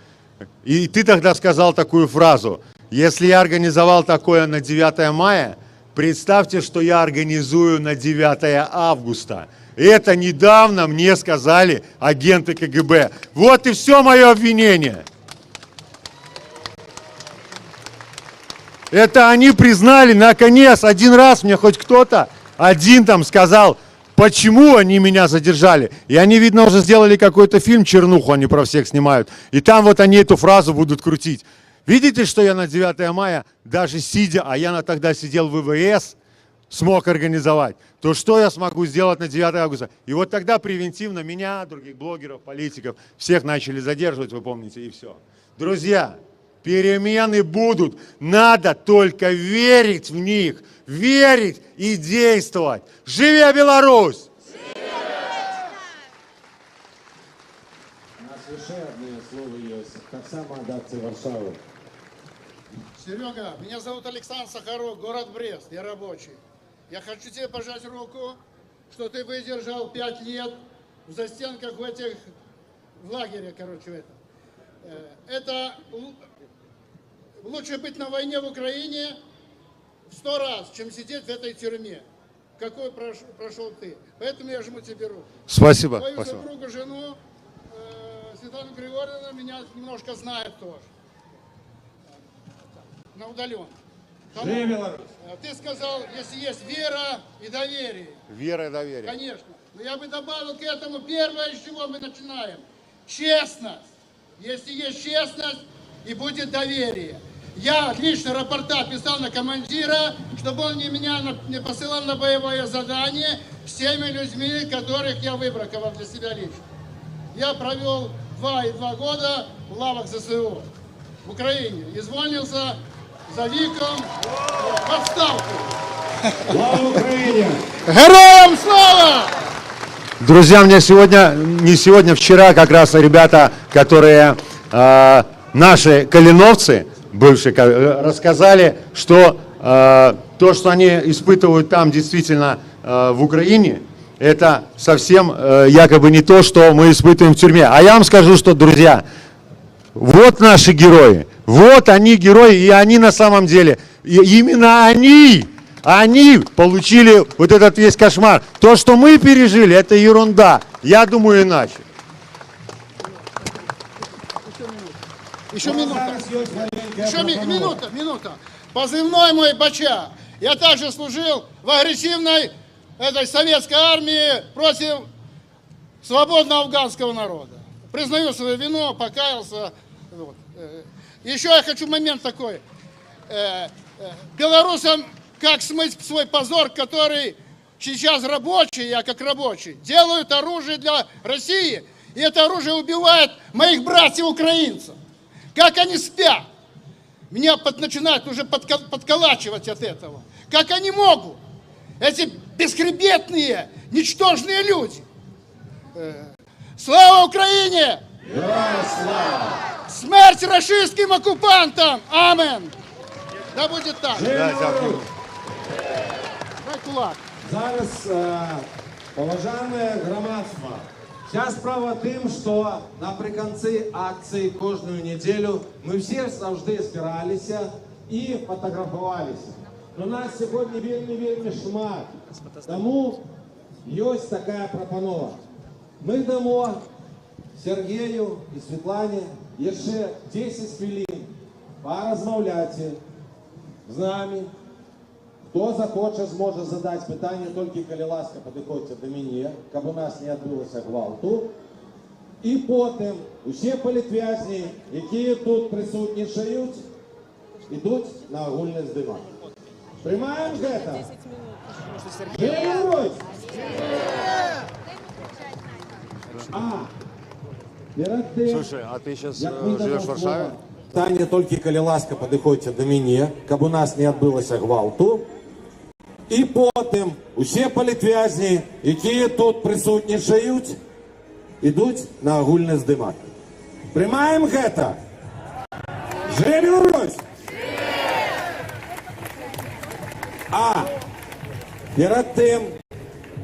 И ты тогда сказал такую фразу: если я организовал такое на 9 мая, представьте, что я организую на 9 августа. Это недавно мне сказали агенты КГБ. Вот и все мое обвинение. Это они признали, наконец, один раз мне хоть кто-то, один там сказал, почему они меня задержали. И они, видно, уже сделали какой-то фильм, чернуху они про всех снимают. И там вот они эту фразу будут крутить. Видите, что я на 9 мая, даже сидя, а я тогда сидел в ВВС, смог организовать, то что я смогу сделать на 9 августа? И вот тогда превентивно меня, других блогеров, политиков, всех начали задерживать, вы помните, и все. Друзья, перемены будут, надо только верить в них, верить и действовать. Живи Беларусь! У нас еще одно слово есть. Так само от акции Варшавы. Серега, меня зовут Александр Сахаров, город Брест, я рабочий. Я хочу тебе пожать руку, что ты выдержал 5 лет в застенках в лагере, короче, это лучше быть на войне в Украине в 100 раз, чем сидеть в этой тюрьме. Какой прошел ты. Поэтому я жму тебе руку. Спасибо. Твою Спасибо. супругу, жену, Светлану Григорьевну, меня немножко знает тоже. На удален. Ты сказал, если есть вера и доверие. Вера и доверие. Конечно. Но я бы добавил к этому первое, с чего мы начинаем. Честность. Если есть честность, и будет доверие. Я лично рапорта писал на командира, чтобы он меня не посылал на боевое задание с теми людьми, которых я выбраковал для себя лично. Я провел 2,2 года в лавах ЗСУ в Украине. И звонился за Виком в отставку. Слава Украине! Героям слава! Друзья, мне сегодня, не сегодня, вчера как раз ребята, которые наши калиновцы, бывшие, рассказали, что то, что они испытывают там действительно в Украине, это совсем якобы не то, что мы испытываем в тюрьме. А я вам скажу, что, друзья, вот наши герои, вот они герои, и они на самом деле, именно они получили вот этот весь кошмар. То, что мы пережили, это ерунда. Я думаю иначе. Еще минута. Еще минута. Позывной мой Бача. Я также служил в агрессивной этой советской армии против свободного афганского народа. Признаю свою вину, покаялся. Вот. Еще я хочу момент такой. Белорусам как смыть свой позор, который сейчас рабочие, я как рабочий, делают оружие для России, и это оружие убивает моих братьев-украинцев. Как они спят. Меня начинают уже подколачивать от этого. Как они могут? Эти бесхребетные, ничтожные люди. Слава Украине! Героям слава! Смерть рашистским оккупантам! Амен! Да будет так. Дай кулак. Зараз Поважане громадство, вся справа тим, що наприкінці акції кожну неділю ми всі завжди збиралися і фотографувалися. У нас сьогодні вельми шмат, тому є така пропанова. Ми дамо Сергію і Світлані ще 10 хвилин порозмовляти з нами. Хто захоче, зможе задати питання, тільки, коли ласка, підходьте до мене, щоб у нас не відбулося гвалту. І потім усі політв'язні, які тут присутнішають, йдуть на огульне здимання. Приймаємо це? Живемо! Слушай, а ты сейчас живешь в Варшаве? Питання тільки, коли ласка, підходьте до мене, щоб у нас не відбулося гвалту. І потім усі політв'язні, які тут присутнішають, йдуть на огульне здимання. Приймаємо це? Живемо! Перед тим,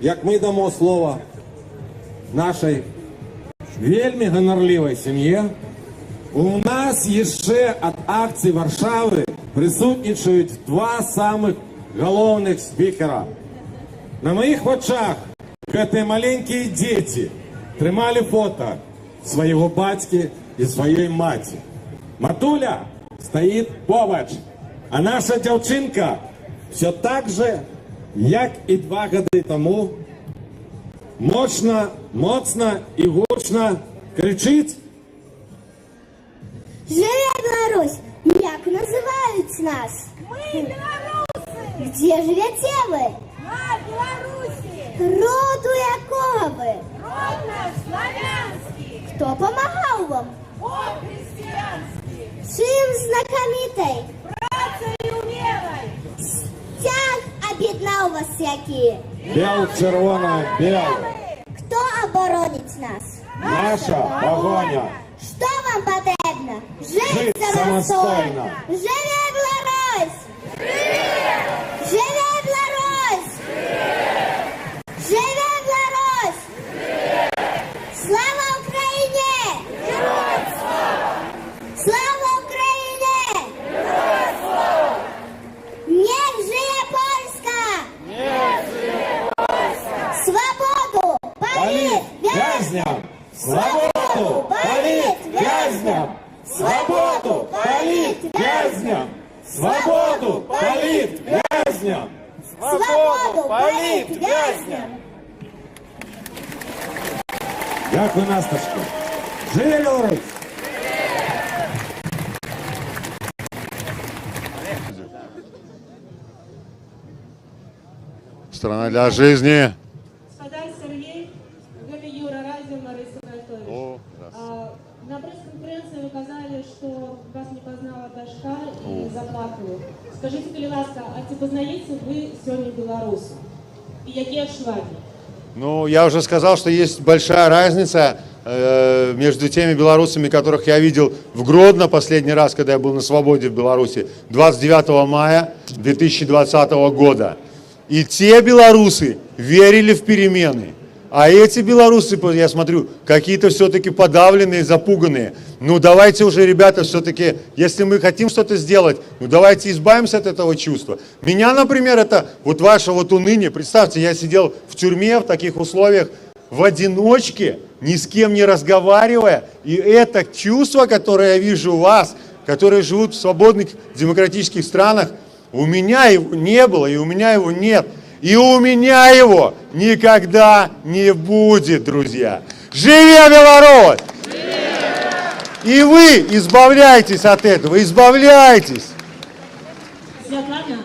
як ми дамо слово нашій вельми гонорливій сім'ї, у нас ще від акції Варшави присутнічають два самих головних спікера. На моїх очах ці маленькі діти тримали фото свого батька і своєї матері. Матуля стоїть поруч, а наша дівчинка все так же, як і 2 роки тому, моцно і гучно кричить: «Живе Беларусь!» Як називають нас? Ми білоруси! Где живете ви? На Білорусі! Роду якого ви? Род наш славянський! Хто помагав вам? Бог християнський! Чим знакомитий? Працею вірою! Стяг об'єднав вас які? Бел-червоно-белый. Хто оборонить нас? Наша погоня. Що вам потрібно? Жить самостійно. Живе Беларусь! Живе Беларусь! Живе Беларусь! Слава Україні! Слава Україні! Niech żyje Polska! Свободу политвязням! Свободу политвязням! Свободу политвязням! Свободу политвязням! Свободу политвязням! Дякую, Насточка. Живе Беларусь! Страна для жизни. Господа Сергей, это Юра Разин, Лариса Кальтович. На пресс-конференции вы сказали, что вас не познала Дашка и заплакали. Скажите, коли ласка, а ці познаете вы сегодня белорусу? И какие шваги? Ну, я уже сказал, что есть большая разница между теми белорусами, которых я видел в Гродно последний раз, когда я был на свободе в Беларуси, 29 мая 2020 года. И те белорусы верили в перемены. А эти белорусы, я смотрю, какие-то все-таки подавленные, запуганные. Ну давайте уже, ребята, все-таки, если мы хотим что-то сделать, ну давайте избавимся от этого чувства. Меня, например, это вот ваше вот уныние. Представьте, я сидел в тюрьме в таких условиях, в одиночке, ни с кем не разговаривая. И это чувство, которое я вижу у вас, которые живут в свободных демократических странах, у меня его не было, и у меня его нет. И у меня его никогда не будет, друзья. Живи Беларусь! И вы избавляйтесь от этого, избавляйтесь. Святлана,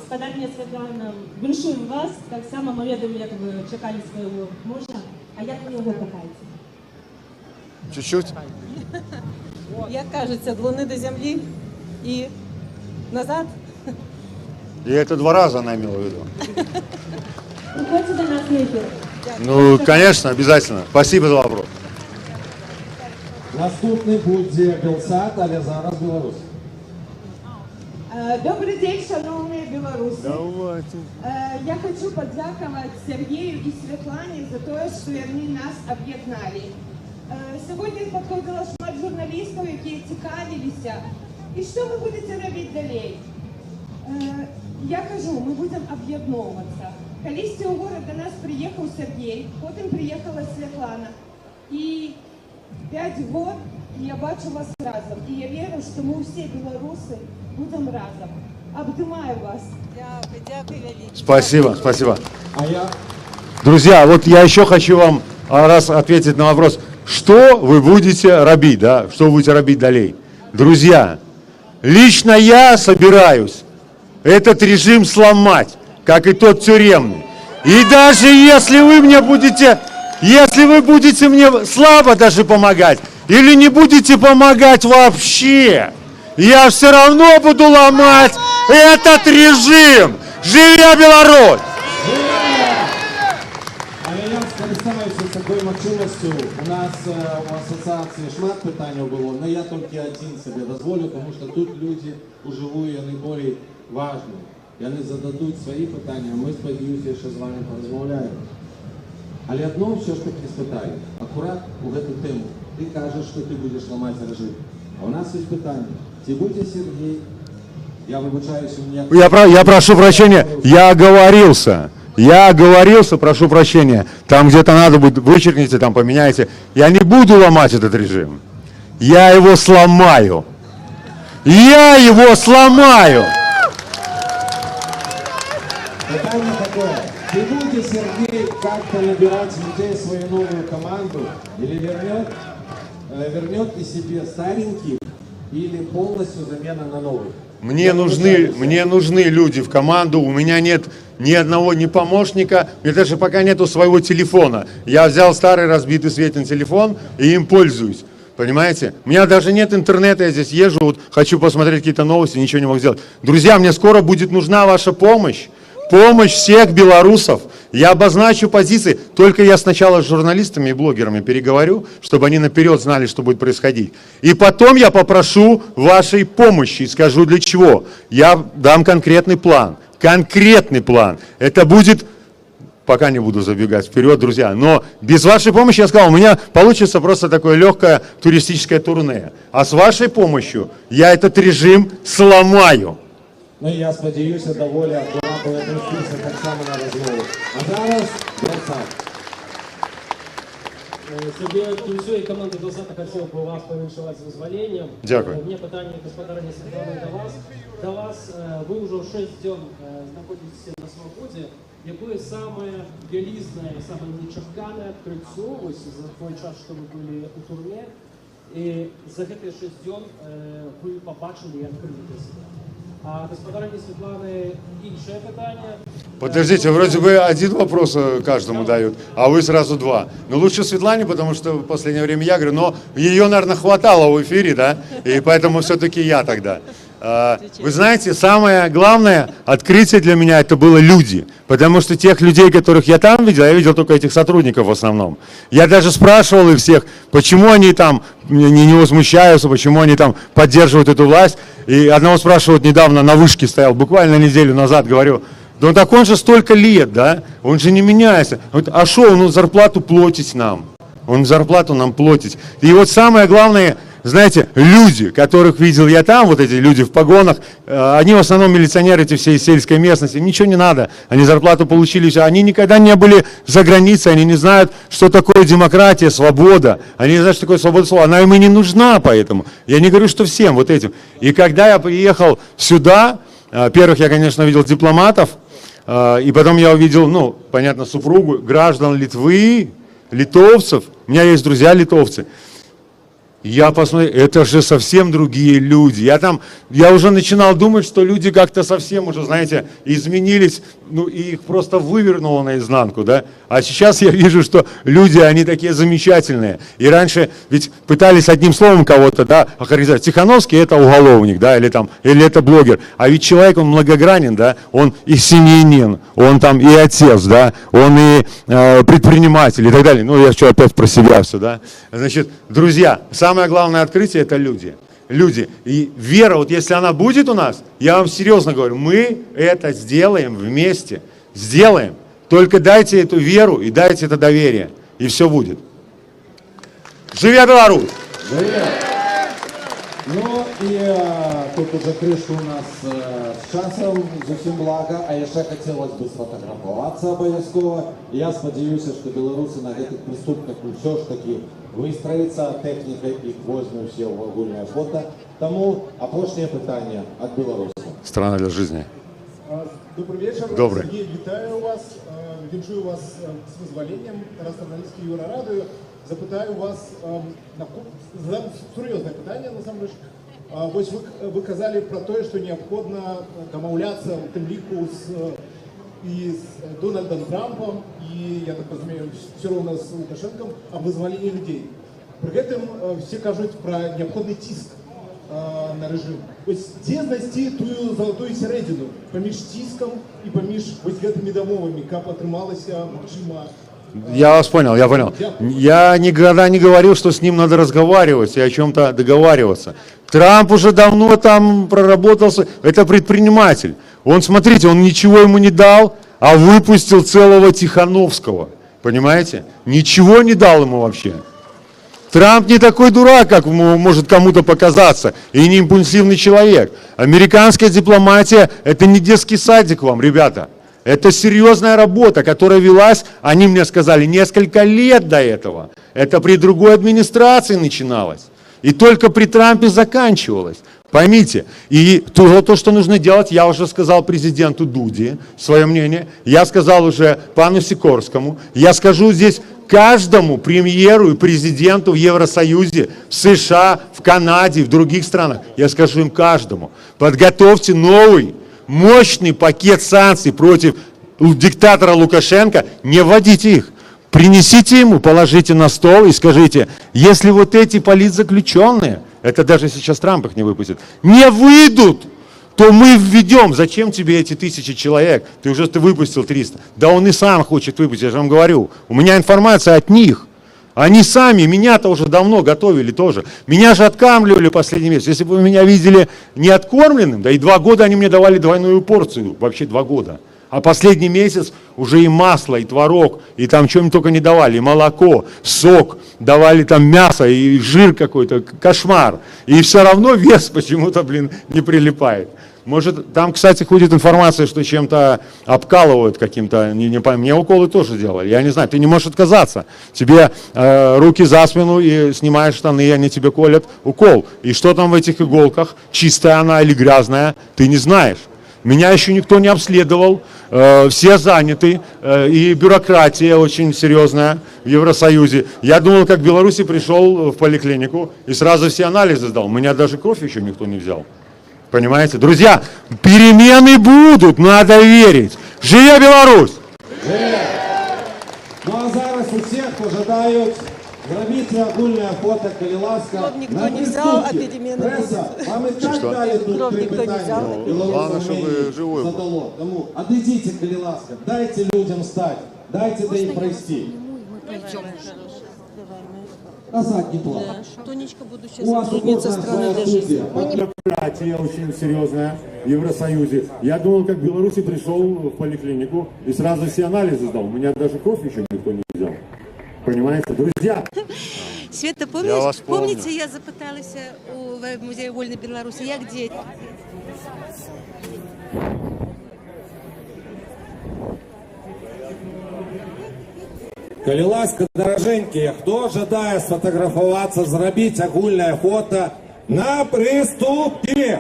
спадарня Святлана, віншуємо вас, так само ми ведемо, як ви чекали свого мужа, а як ви його кохаєте? Чуть-чуть. Як кажеться, від луни до землі і назад. И это 2 раза она имела в виду. Приходите до нас в эфир. Ну, конечно, обязательно. Спасибо за вопрос. Наступний буде Белсат, але зараз Білорусь. Добрый день, шановные белорусы. Я хочу подякувати Сергею і Світлані за те, що вони нас об'єднали. Сьогодні підходило шмат журналістів, які цікавилися. І що ви будете робити далі? Я кажу, ми будемо об'єднуватися. Колись у город до нас приїхав Сергій, потім приїхала Світлана. І 5 років я бачу вас разом. І я вірю, що ми всі білоруси будем разом. Обнимаю вас. Спасибо, спасибо. Друзья, вот я еще хочу вам раз ответить на вопрос, что вы будете робить, да? Что вы будете робить далее? Друзья, лично я собираюсь этот режим сломать, как и тот тюремный. И даже если вы будете мне слабо даже помогать, или не будете помогать вообще, я все равно буду ломать этот режим. Живя Беларусь! Але я скористаюся такою можливістю. У нас у асоціації шмат питань було, але я тільки один собі дозволю, тому що тут люди уживу і найбільш важливі. Вони зададуть свої питання, а ми, сподіваюся, що з вами порозмовляємо. Але одно все ж таки спитаю. Акурат у цю тему. Ти кажеш, що ти будеш ламати режим. А у нас є питання. Чи буде Сергій? Я вибачаюся, у меня... Я прошу прощения, я оговорился, прошу прощения. Там где-то надо будет, вычеркните, там поменяйте. Я не буду ломать этот режим. Я его сломаю. Я его сломаю. Питание такое. Ты будет Сергей как-то набирать людей в свою новую команду? Или вернет и себе стареньких? Или полностью замена на новых? Мне нужны люди в команду, у меня нет ни одного, ни помощника, мне даже пока нету своего телефона. Я взял старый разбитый Светин телефон и им пользуюсь, понимаете? У меня даже нет интернета, я здесь езжу, вот хочу посмотреть какие-то новости, ничего не могу сделать. Друзья, мне скоро будет нужна ваша помощь. Помощь всех белорусов. Я обозначу позиции, только я сначала с журналистами и блогерами переговорю, чтобы они наперед знали, что будет происходить. И потом я попрошу вашей помощи и скажу для чего. Я дам конкретный план. Конкретный план. Это будет, пока не буду забегать вперед, друзья, но без вашей помощи, я сказал, у меня получится просто такое легкое туристическое турне. А с вашей помощью я этот режим сломаю. Ну я сподіваюся, доволі акуратно віднестися так само на розмову. А зараз Белсат. Сергей Кузьо и команда Белсата хотел бы вас повіншувати з дозволенням. Дякую. У меня питання, господарня Світлана, до вас. Вы уже 6 дней находитесь на свободе. Якое самое вялізное, самое нечаканное открытие за той час, что вы были у турне, и за эти 6 дней вы побачили и открыли для себя? А господарні Світлани інше питання. Подождите, вроде бы один вопрос каждому дают, а вы сразу два. Но лучше Светлане, потому что в последнее время я говорю, но ее, наверное, хватало в эфире, да, и поэтому все-таки я тогда. Вы знаете, самое главное открытие для меня это было люди, потому что тех людей, которых я там видел, я видел только этих сотрудников в основном. Я даже спрашивал их всех, почему они там не возмущаются, почему они там поддерживают эту власть. И одного спрашивают недавно, на вышке стоял, буквально неделю назад, говорю, да так он же столько лет, да, он же не меняется. Он говорит, а что, он зарплату платить нам, он зарплату нам платить. И вот самое главное, знаете, люди, которых видел я там, вот эти люди в погонах, они в основном милиционеры, эти все из сельской местности, ничего не надо, они зарплату получили, все, они никогда не были за границей, они не знают, что такое демократия, свобода, они не знают, что такое свобода слова, она им и не нужна поэтому, я не говорю, что всем вот этим. И когда я приехал сюда, первых я, конечно, видел дипломатов, и потом я увидел, ну, понятно, супругу, граждан Литвы, литовцев, у меня есть друзья литовцы. Я посмотрел, это же совсем другие люди. Я уже начинал думать, что люди как-то совсем уже, знаете, изменились, ну, и их просто вывернуло наизнанку, да. А сейчас я вижу, что люди, они такие замечательные. И раньше ведь пытались одним словом кого-то, да, охарактеризовать. Тихановский это уголовник, да, или это блогер. А ведь человек, он многогранен, да, он и семьянин, он там и отец, да, он и предприниматель и так далее. Ну, я что, опять про себя все, да. Значит, друзья, самое главное открытие – это люди. люди. И вера, вот если она будет у нас, я вам серьезно говорю, мы это сделаем вместе. Сделаем. Только дайте эту веру и дайте это доверие. И все будет. Живи Беларусь! Ну і тут уже крыша у нас з часом, зусім блага, а яшчэ хотелось бы сфотографоваться обовязково. Я спадзяюся, что беларусы на гэтых прыступках ўсё ж таки выстроятся, тэхніка іх возьме ўсе ў агульнае фото. Таму апошняе пытанне ад беларусаў. Страна для жизни. Добрый вечер. Добрый. Сергей, вітаю вас. Віншую вас з визволенням. Тарас Тарнавіцький, Юра Радою. Запитаю вас, задам серйозне питання, насамрэч. Вось вы казали про то, что необходимо домовляться в тым ліку и с Дональдом Трампом, и, я так разумею, все равно с Лукашенком, об вызволении людей. При этом все кажут про необходный тиск на режим. Ось дзе знайсці тую золотую сярэдзіну паміж ціскам і паміж вось гэтымі дамовамі, каб атрымалася, магчыма, Я вас понял, я понял. Я никогда не говорил, что с ним надо разговаривать и о чем-то договариваться. Трамп уже давно там проработался, это предприниматель. Он, смотрите, он ничего ему не дал, а выпустил целого Тихановского. Понимаете? Ничего не дал ему вообще. Трамп не такой дурак, как может кому-то показаться, и не импульсивный человек. Американская дипломатия – это не детский садик вам, ребята. Это серьезная работа, которая велась, они мне сказали, несколько лет до этого. Это при другой администрации начиналось. И только при Трампе заканчивалось. Поймите, и то, что нужно делать, я уже сказал президенту Дуде свое мнение, я сказал уже пану Сикорскому, я скажу здесь каждому премьеру и президенту в Евросоюзе, в США, в Канаде, в других странах, я скажу им каждому, подготовьте новый, мощный пакет санкций против диктатора Лукашенко, не вводите их. Принесите ему, положите на стол и скажите, если вот эти политзаключенные, это даже сейчас Трамп их не выпустит, не выйдут, то мы введем. Зачем тебе эти 1000 человек? Ты выпустил 300. Да он и сам хочет выпустить, я же вам говорю. У меня информация от них. Они сами, меня-то уже давно готовили тоже. Меня же откармливали последний месяц. Если бы вы меня видели не откормленным, да и 2 года они мне давали двойную порцию, вообще 2 года. А последний месяц уже и масло, и творог, и там что-нибудь только не давали, и молоко, сок, давали там мясо, и жир какой-то, кошмар. И все равно вес почему-то, не прилипает. Может, там, кстати, ходит информация, что чем-то обкалывают каким-то, мне уколы тоже делали, я не знаю, ты не можешь отказаться. Тебе руки за спину и снимаешь штаны, и они тебе колят укол. И что там в этих иголках, чистая она или грязная, ты не знаешь. Меня еще никто не обследовал, все заняты, и бюрократия очень серьезная в Евросоюзе. Я думал, как в Беларуси пришел в поликлинику и сразу все анализы сдал. У меня даже кровь еще никто не взял. Понимаете? Друзья, перемены будут, надо верить. Живе Беларусь! Ну а зараз у всех ожидают зробите огульное фото, коли ласка. Кровь никто не взял, а перемены Пресса, вам и так дали тут 3 питания. Главное, чтобы живой был. Задало. Тому отойдите, коли ласка, дайте людям стать, дайте да им пройти. Назад не плохо. Тонечка, будущая У вас сотрудница страны для жизни. Бюрократия очень серьезная в Евросоюзе. Я думал, как в Беларуси пришел в поликлинику и сразу все анализы сдал. У меня даже кровь еще никто не взял. Понимаете, друзья? Света, помните, я запыталася у Музея Вольной Беларуси, я где? Калі ласка, даражэнькія, хто жадае сфотаграфавацца, зрабіць агульнае фото на прыступкі?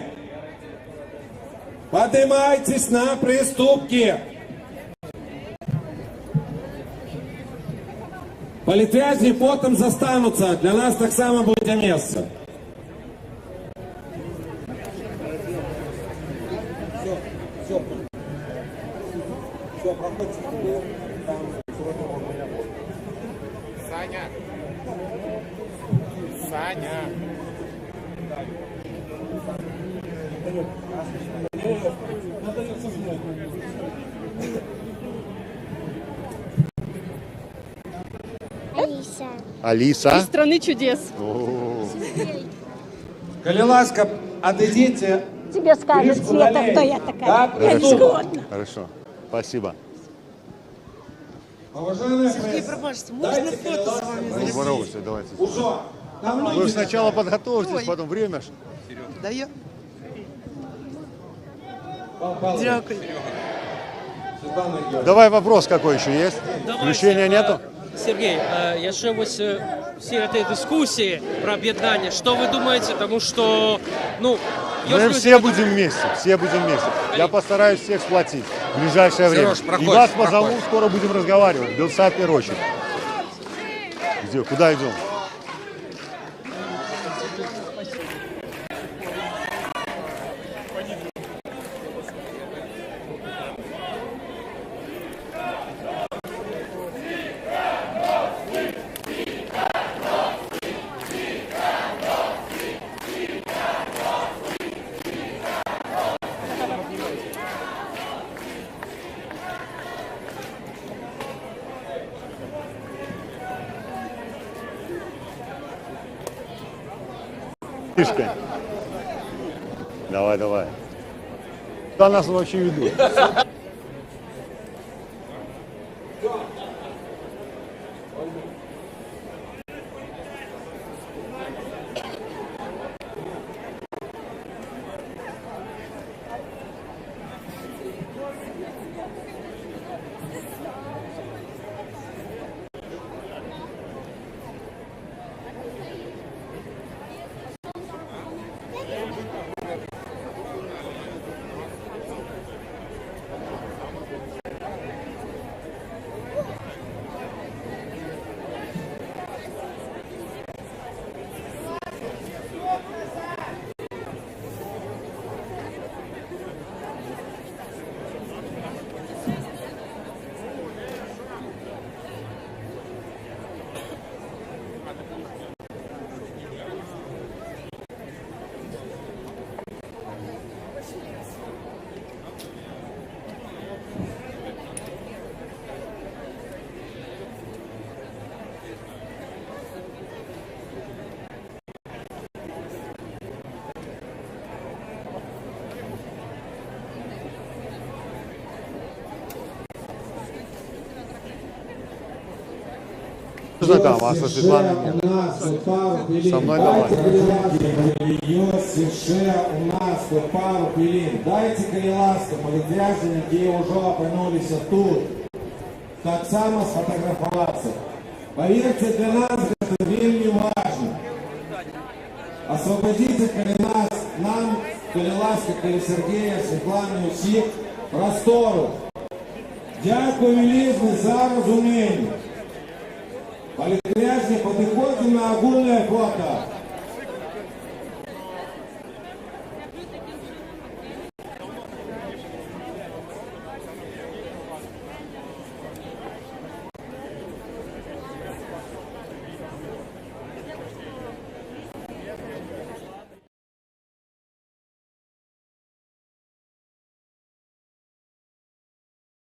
Падымайцесь на прыступкі. Палітвязні потым застануцца, для нас таксама будзе месца. Все, проходите. Саня. Алиса. Алиса? Из страны чудес. Коли ласка, отойдите. Тебе скажут, Света, кто я такая. Я не згодна. Хорошо. Спасибо. Уважаемые Сергей, пробачьте, можно фото с вами Ну, сделать? здоровайся, давайте. Там Вы люди. сначала подготовьтесь, потом время. Да я. Павлович, Дякую. Светлана Георгиевна. Давай вопрос какой еще есть? Включения нету? Сергій, якщо ось всі цієї дискусії про об'єднання, що ви думаєте, тому що, ну, Мы все будем вместе, все будем вместе. Я постараюсь всех сплотить в ближайшее время. Сереж, И вас позову, скоро будем разговаривать. Белсат в первую очередь. Где, куда идем? Мишка. Давай, давай. Куда нас вообще ведут? Нужно там, а со Светланой нет. Со мной давай. У нас тут пару хвилин. Дайте, коли ласка, політв'язані, які вже опинилися тут, так само сфотографуватися. Повірте, для нас це вельми важно. Освободите, коли нам, коли ласка, коли Сергія, Світлани, усіх простору. Дякую велике за розуміння. Політв'язні, підходимо на огульне фото.